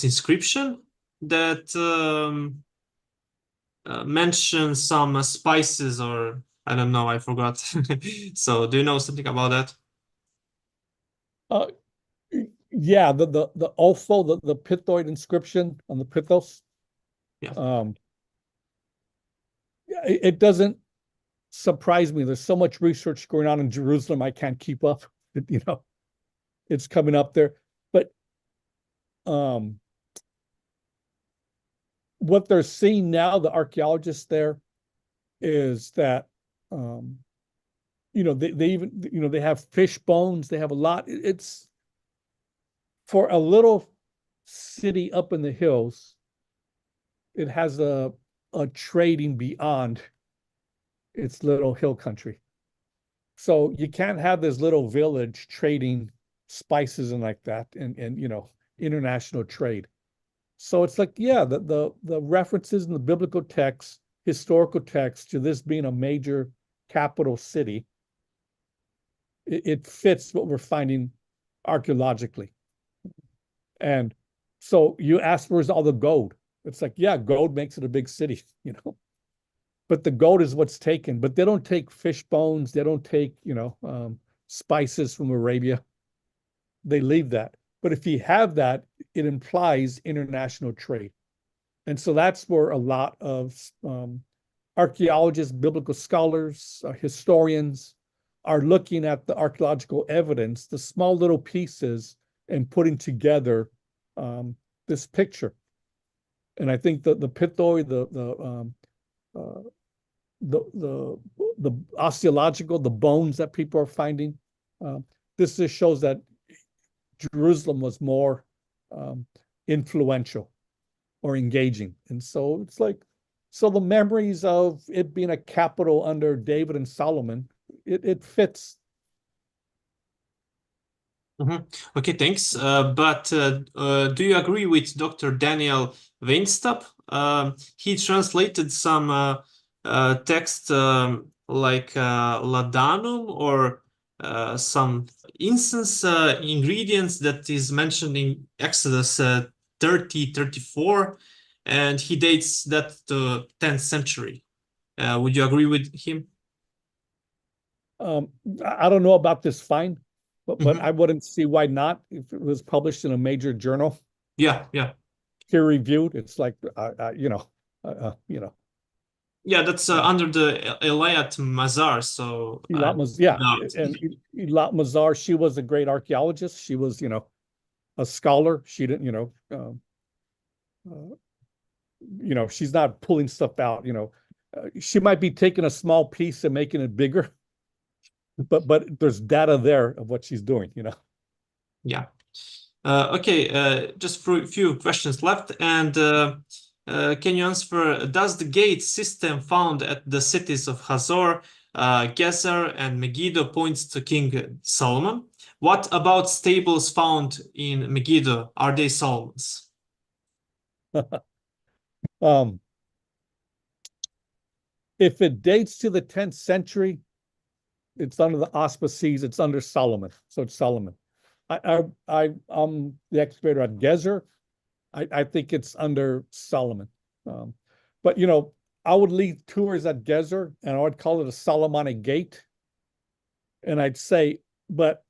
inscription that mentions some spices, or I don't know, I forgot. So do you know something about that? Yeah, the Opho, the Pithoid inscription on the Pithos. Yeah. It doesn't surprise me. There's so much research going on in Jerusalem, I can't keep up. It's coming up there. But what they're seeing now, the archaeologists there, is that they even they have fish bones. They have a lot. It's for a little city up in the hills. It has a trading beyond its little hill country. So you can't have this little village trading spices and like that, and you know, international trade. So it's like, yeah, the references in the biblical text, historical text to this being a major capital city, it fits what we're finding archaeologically. And so you ask, where's all the gold? It's like, yeah, gold makes it a big city, you know. But the gold is what's taken. But they don't take fish bones. They don't take, you know, spices from Arabia. They leave that. But if you have that, it implies international trade. And so that's where a lot of archaeologists, biblical scholars, historians are looking at the archaeological evidence, the small little pieces, and putting together this picture. And I think the pithoi, the osteological, the bones that people are finding, this just shows that Jerusalem was more influential or engaging. And so it's like, so the memories of it being a capital under David and Solomon, it fits. Okay, thanks. But do you agree with Dr. Daniel Weinstock? He translated some text like laudanum or some incense ingredients that is mentioned in Exodus 30:34, and he dates that to 10th century. Would you agree with him? I don't know about this find, but I wouldn't see why not if it was published in a major journal. Yeah. Peer reviewed. It's like, you know. Yeah, that's under the Ilibalyk Mazar. So yeah, and Ilibalyk Mazar, she was a great archaeologist. She was, you know, a scholar. She didn't, you know, she's not pulling stuff out. You know, she might be taking a small piece and making it bigger, but there's data there of what she's doing. You know. Yeah. Okay. Just a few questions left, and can you answer? Does the gate system found at the cities of Hazor, Gezer, and Megiddo points to King Solomon? What about stables found in Megiddo? Are they Solomon's? If it dates to the 10th century, it's under the auspices, it's under Solomon. So it's Solomon. I'm the excavator at Gezer. I think it's under Solomon. But, you know, I would lead tours at Gezer and I would call it a Solomonic gate. And I'd say, but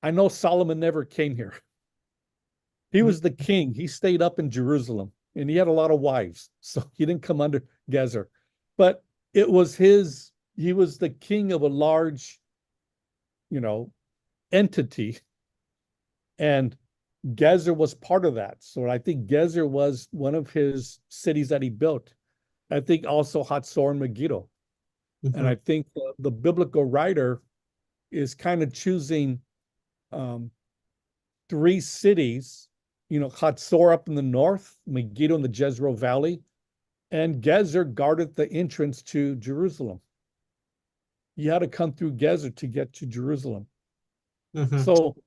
I know Solomon never came here. He was the king. He stayed up in Jerusalem and he had a lot of wives. So he didn't come under Gezer. But it was he was the king of a large, you know, entity. And Gezer was part of that. So I think Gezer was one of his cities that he built. I think also Hatzor and Megiddo. And I think the biblical writer is kind of choosing three cities, you know, Hatzor up in the north, Megiddo in the Jezreel Valley, and Gezer guarded the entrance to Jerusalem. You had to come through Gezer to get to Jerusalem. So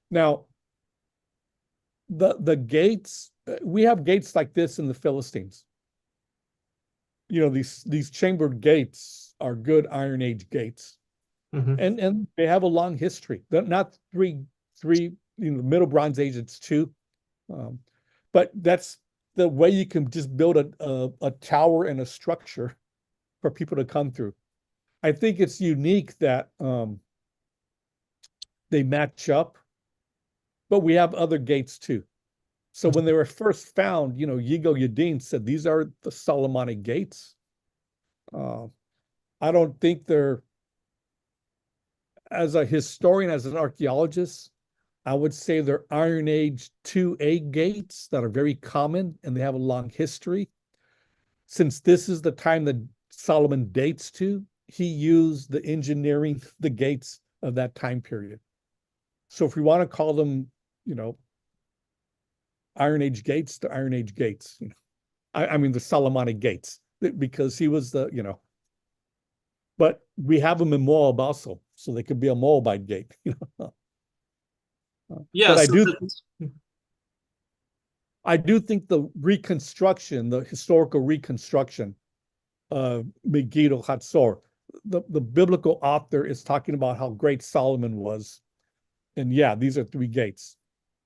now the gates, we have gates like this in the Philistines. You know, these chambered gates are good Iron Age gates. And they have a long history. They're not three, you know, Middle Bronze Age, it's two. But that's the way you can just build a tower and a structure for people to come through. I think it's unique that they match up, but we have other gates too. So when they were first found, you know, Yigo Yadin said, these are the Solomonic gates. I don't think they're, as a historian, as an archaeologist, I would say they're Iron Age 2A gates that are very common and they have a long history. Since this is the time that Solomon dates to, he used the engineering, the gates of that time period. So if we want to call them, you know, Iron Age gates, the Iron Age gates, you know, I mean the Solomonic gates, because he was the, you know, but we have them in Moab also, so they could be a Moabite gate. Yeah, but so I do think the reconstruction, the historical reconstruction of Megiddo Hatzor, the biblical author is talking about how great Solomon was. And yeah, these are 3 gates.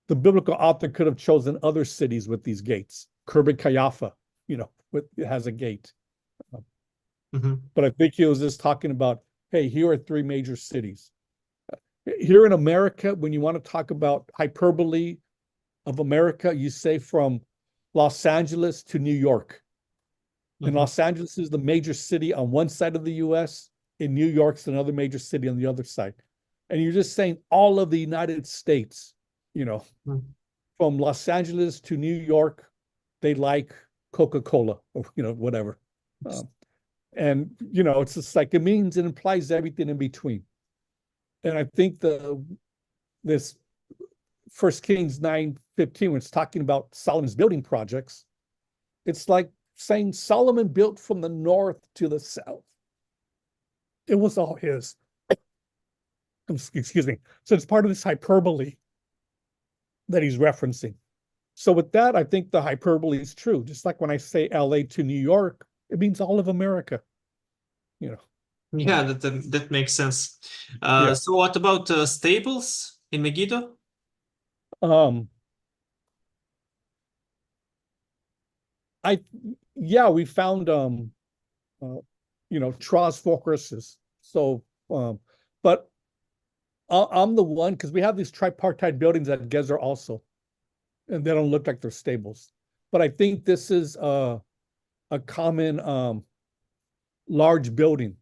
The biblical author could have chosen other cities with these gates. Kirbat Kayafa, it has a gate. But I think he was just talking about, hey, here are 3 major cities. Here in America, when you want to talk about hyperbole of America, you say from Los Angeles to New York. And Los Angeles is the major city on one side of the US, and New York's another major city on the other side. And you're just saying all of the United States, from Los Angeles to New York, they like Coca-Cola or, whatever. And, it's just like, it implies everything in between. And I think this 1 Kings 9:15, when it's talking about Solomon's building projects, it's like saying Solomon built from the north to the south. It was all his. Excuse me. So it's part of this hyperbole that he's referencing. So with that, I think the hyperbole is true. Just like when I say LA to New York, it means all of America. Yeah, that makes sense. Yeah. So what about stables in Megiddo? We found Tross fortresses. So but I'm the one, because we have these tripartite buildings at Gezer also, and they don't look like they're stables. But I think this is a common large building.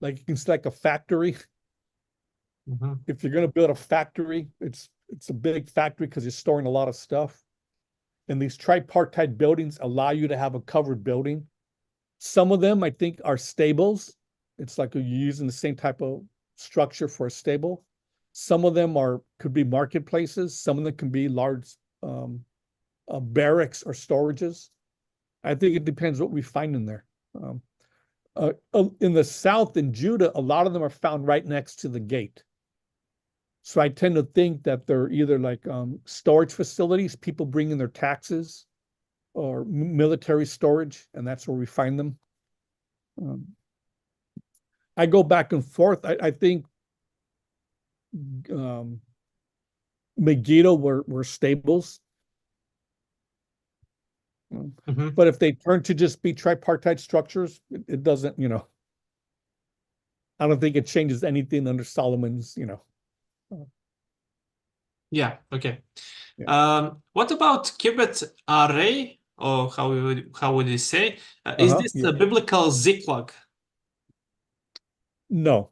Like it's like a factory. If you're going to build a factory, it's a big factory because you're storing a lot of stuff. And these tripartite buildings allow you to have a covered building. Some of them, I think, are stables. It's like you're using the same type of structure for a stable. Some of them could be marketplaces. Some of them can be large barracks or storages. I think it depends what we find in there. In the south, in Judah, a lot of them are found right next to the gate. So I tend to think that they're either like storage facilities, people bring in their taxes, or military storage, and that's where we find them. I go back and forth. I think Megiddo were stables. But if they turn to just be tripartite structures, it doesn't, I don't think it changes anything under Solomon's, Yeah, okay. Yeah. What about Kibbutz Array, or how would you say? Is this a biblical Ziklag? No.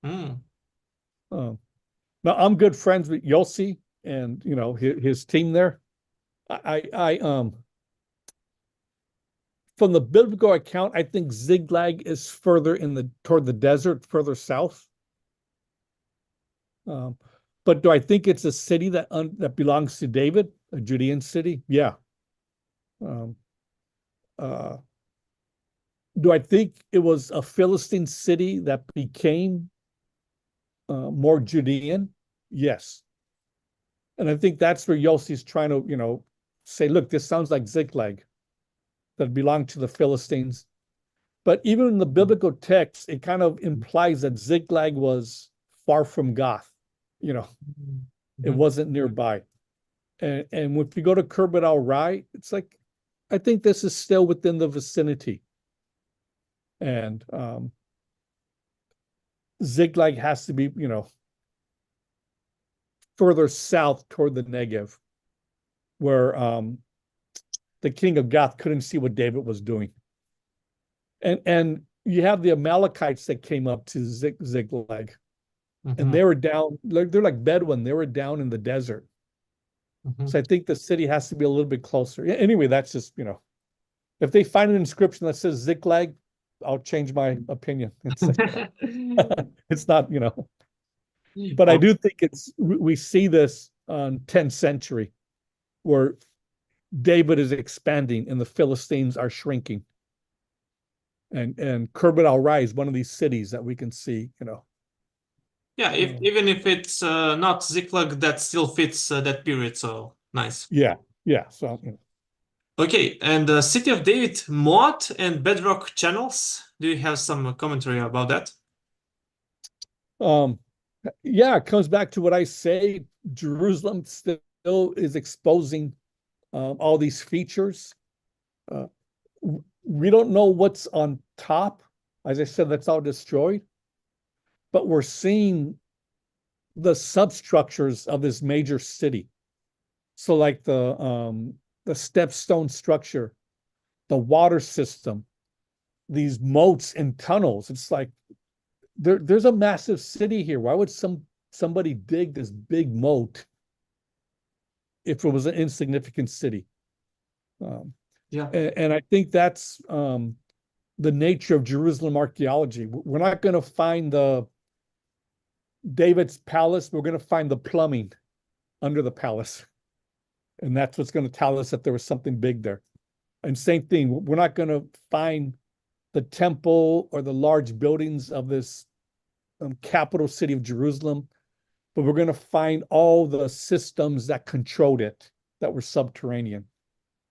Now I'm good friends with Yossi and his team there. From the biblical account, I think Ziklag is further toward the desert, further south. But do I think it's a city that belongs to David, a Judean city? Yeah. Do I think it was a Philistine city that became more Judean? Yes. And I think that's where Yossi's trying to, say, look, this sounds like Ziklag, that belonged to the Philistines. But even in the biblical text, it kind of implies that Ziklag was far from Gath. It wasn't nearby. And if you go to Kibbutz Al-Rai, it's like, I think this is still within the vicinity. And Ziklag has to be, further south toward the Negev, where the king of Gath couldn't see what David was doing. And you have the Amalekites that came up to Ziklag. And they were down, they're like Bedouin, they were down in the desert. So I think the city has to be a little bit closer. Anyway, that's just, if they find an inscription that says Ziklag, I'll change my opinion. It's not, But I do think we see this on 10th century, where David is expanding and the Philistines are shrinking. and Khirbet al-Rai is one of these cities that we can see, Yeah, even if it's not Ziklag, that still fits that period. So nice. Yeah. So, Okay, and the City of David, Moat and Bedrock channels. Do you have some commentary about that? Yeah, it comes back to what I say. Jerusalem still is exposing all these features. We don't know what's on top. As I said, that's all destroyed. But we're seeing the substructures of this major city. So like the stepstone structure, the water system, these moats and tunnels. It's like there's a massive city here. Why would somebody dig this big moat if it was an insignificant city? And I think that's the nature of Jerusalem archaeology. We're not going to find David's palace. We're going to find the plumbing under the palace. And that's what's going to tell us that there was something big there. And same thing, we're not going to find the temple or the large buildings of this capital city of Jerusalem, but we're going to find all the systems that controlled it that were subterranean.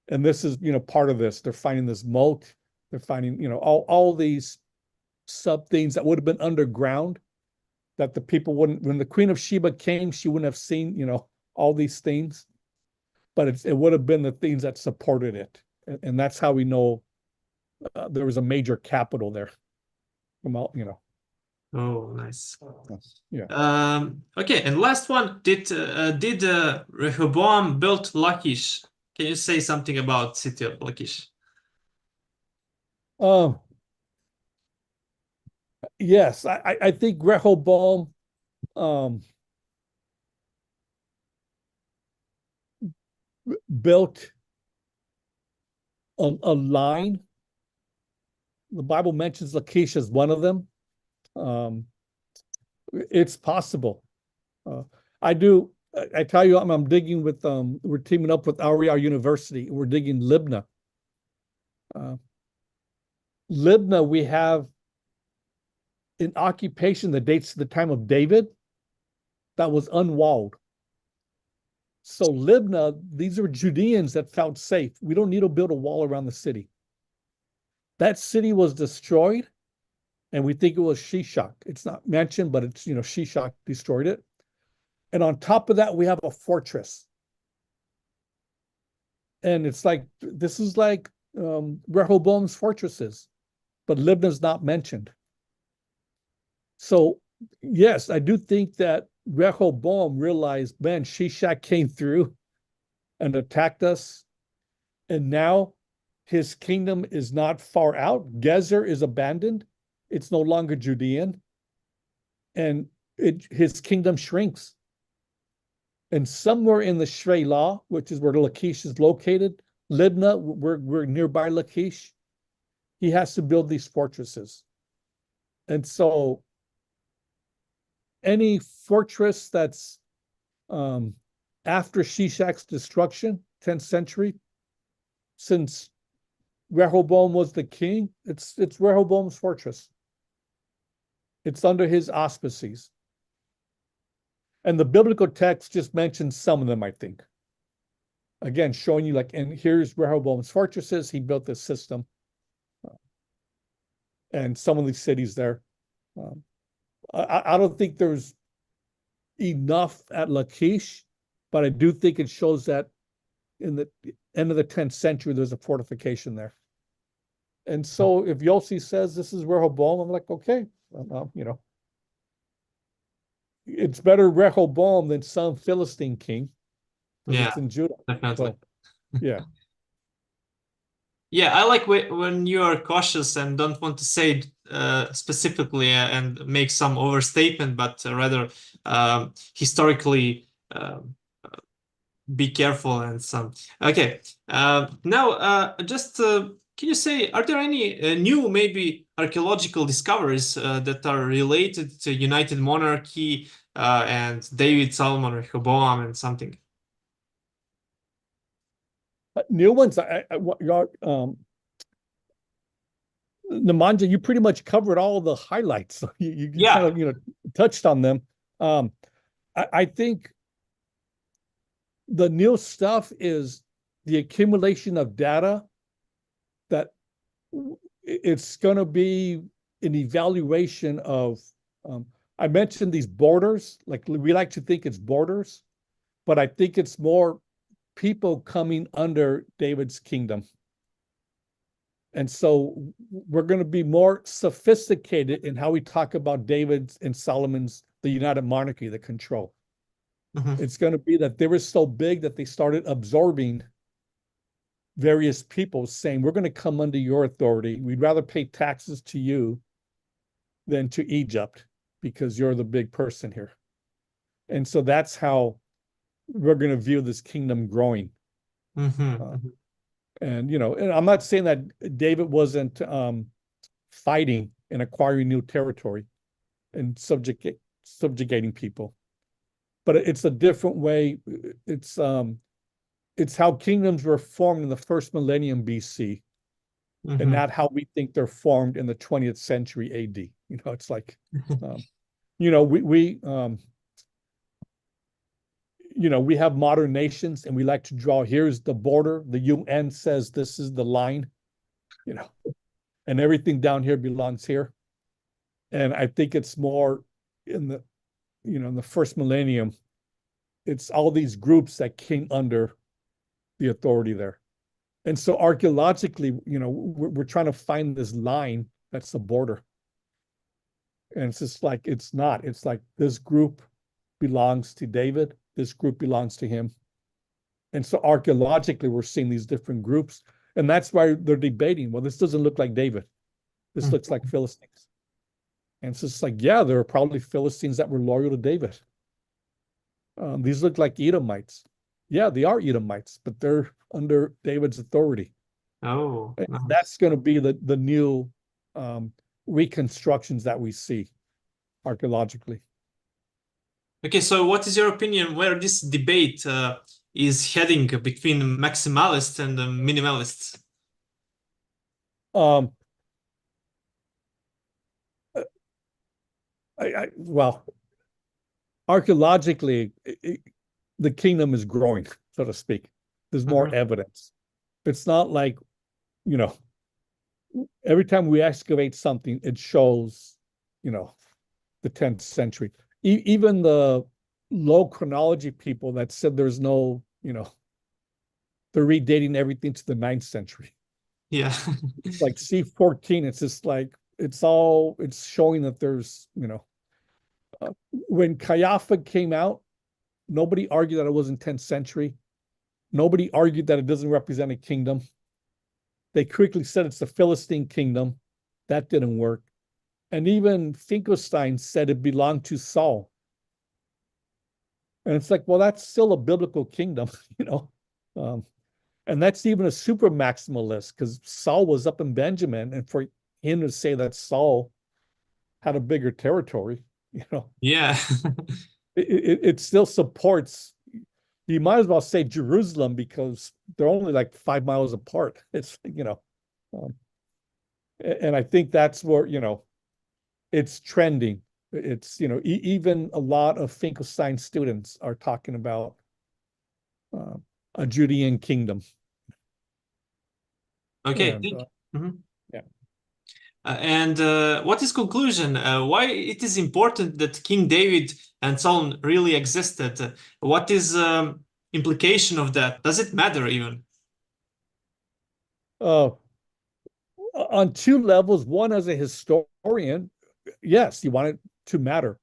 And this is, part of this. They're finding this moat. They're finding, all these sub things that would have been underground that the people wouldn't, when the Queen of Sheba came, she wouldn't have seen, all these things, but it would have been the things that supported it. And that's how we know there was a major capital there. Oh, nice. Yeah. Okay, and last one, did Rehoboam build Lachish? Can you say something about city of Lachish? Yes, I think Rehoboam built a line. The Bible mentions Lachish as one of them. It's possible. I tell you, I'm digging with, we're teaming up with Ariel University. We're digging Libnah. Libnah, we have an occupation that dates to the time of David that was unwalled. So Libnah, these are Judeans that felt safe. We don't need to build a wall around the city. That city was destroyed, and we think it was Shishak. It's not mentioned, but it's, Shishak destroyed it. And on top of that, we have a fortress. And it's like, this is like Rehoboam's fortresses, but Libnah's not mentioned. So yes, I do think that Rehoboam realized, man, Shishak came through and attacked us. And now his kingdom is not far out. Gezer is abandoned. It's no longer Judean. And his kingdom shrinks. And somewhere in the Shrei Law, which is where Lachish is located, Libnah, we're nearby Lachish, he has to build these fortresses. And so any fortress that's after Shishak's destruction, 10th century, since Rehoboam was the king, it's Rehoboam's fortress. It's under his auspices. And the biblical text just mentions some of them, I think. Again, showing you and here's Rehoboam's fortresses. He built this system. And some of these cities there. I don't think there's enough at Lachish, but I do think it shows that in the end of the 10th century, there's a fortification there. And so if Yossi says this is Rehoboam, I'm like, okay, it's better Rehoboam than some Philistine king. Yeah, it's in Judah. definitely. So, yeah. Yeah, I like when you are cautious and don't want to say specifically and make some overstatement, but rather historically be careful and some. Okay, now just can you say, are there any new maybe archaeological discoveries that are related to United Monarchy and David, Solomon, Rehoboam, and something? New ones, Nemanja, you pretty much covered all the highlights. You Yeah. kind of, touched on them. I think the new stuff is the accumulation of data that it's going to be an evaluation of, I mentioned these borders, like we like to think it's borders, but I think it's more people coming under David's kingdom. And so we're going to be more sophisticated in how we talk about David's and Solomon's, the United Monarchy, the control. Mhm. It's going to be that they were so big that they started absorbing various people, saying, we're going to come under your authority. We'd rather pay taxes to you than to Egypt because you're the big person here. And so that's how we're going to view this kingdom growing. Mhm. And, and I'm not saying that David wasn't fighting and acquiring new territory and subjugating people, but it's a different way. It's how kingdoms were formed in the first millennium BC, and Mhm. not how we think they're formed in the 20th century AD. It's like, we have modern nations and we like to draw, here's the border. The UN says this is the line, and everything down here belongs here. And I think it's more in the first millennium, it's all these groups that came under the authority there. And so archaeologically, we're trying to find this line that's the border. And it's just like, it's not. It's like this group belongs to David. This group belongs to him. And so archaeologically, we're seeing these different groups. And that's why they're debating, well, this doesn't look like David. This looks like Philistines. And it's just like, yeah, there are probably Philistines that were loyal to David. These look like Edomites. Yeah, they are Edomites, but they're under David's authority. Oh, And nice. that's going to be the new reconstructions that we see archaeologically. Okay, so what is your opinion where this debate is heading between maximalists and minimalists? Well, archaeologically, the kingdom is growing, so to speak. There's more evidence. It's not like, every time we excavate something, it shows, the 10th century. Even the low chronology people that said there's no, they're redating everything to the 9th century. Yeah. It's like C14, it's just like, it's showing that there's, when Caiaphas came out, nobody argued that it wasn't 10th century. Nobody argued that it doesn't represent a kingdom. They quickly said it's the Philistine kingdom. That didn't work. And even Finkelstein said it belonged to Saul. And it's like, well, that's still a biblical kingdom, and that's even a super maximalist because Saul was up in Benjamin. And for him to say that Saul had a bigger territory, Yeah. it still supports. You might as well say Jerusalem because they're only like 5 miles apart. It's, and I think that's where, it's trending. It's, even a lot of Finkelstein students are talking about a Judean kingdom. Okay. And, yeah. And what is conclusion? Why it is important that King David and Solomon really existed? What is implication of that? Does it matter even? On two levels. One, as a historian, yes, you want it to matter.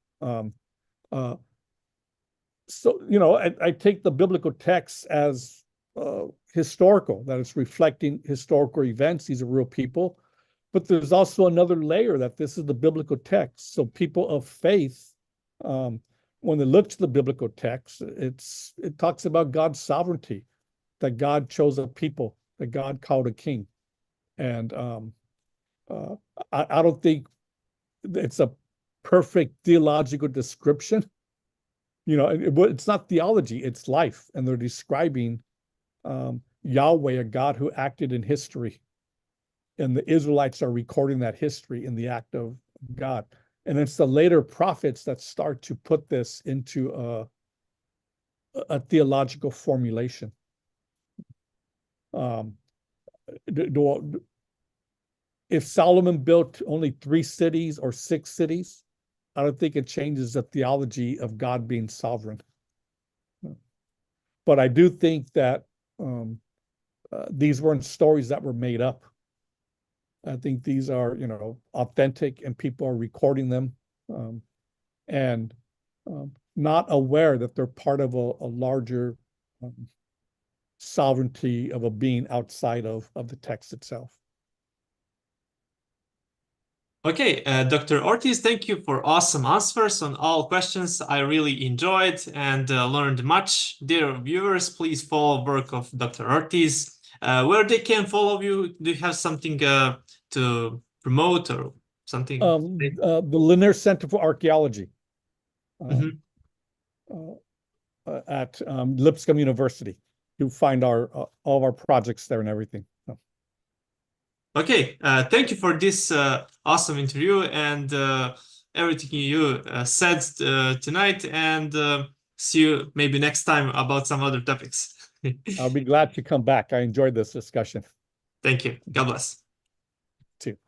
So, I take the biblical text as historical, that it's reflecting historical events. These are real people. But there's also another layer that this is the biblical text. So people of faith, when they look to the biblical text, it talks about God's sovereignty, that God chose a people, that God called a king. And I don't think it's a perfect theological description. It's not theology, it's life. And they're describing Yahweh, a God who acted in history. and the Israelites are recording that history in the act of God. And it's the later prophets that start to put this into a theological formulation. If Solomon built only 3 cities or 6 cities, I don't think it changes the theology of God being sovereign. But I do think that these weren't stories that were made up. I think these are, authentic, and people are recording them and not aware that they're part of a larger sovereignty of a being outside of the text itself. Okay, Dr. Ortiz, thank you for awesome answers on all questions. I really enjoyed and learned much. Dear viewers, please follow work of Dr. Ortiz. Where they can follow you? Do you have something to promote or something? The Lanier Center for Archaeology at Lipscomb University. You find all of our projects there and everything. Okay, thank you for this awesome interview and everything you said tonight, and see you maybe next time about some other topics. I'll be glad to come back. I enjoyed this discussion. Thank you. God bless. Too.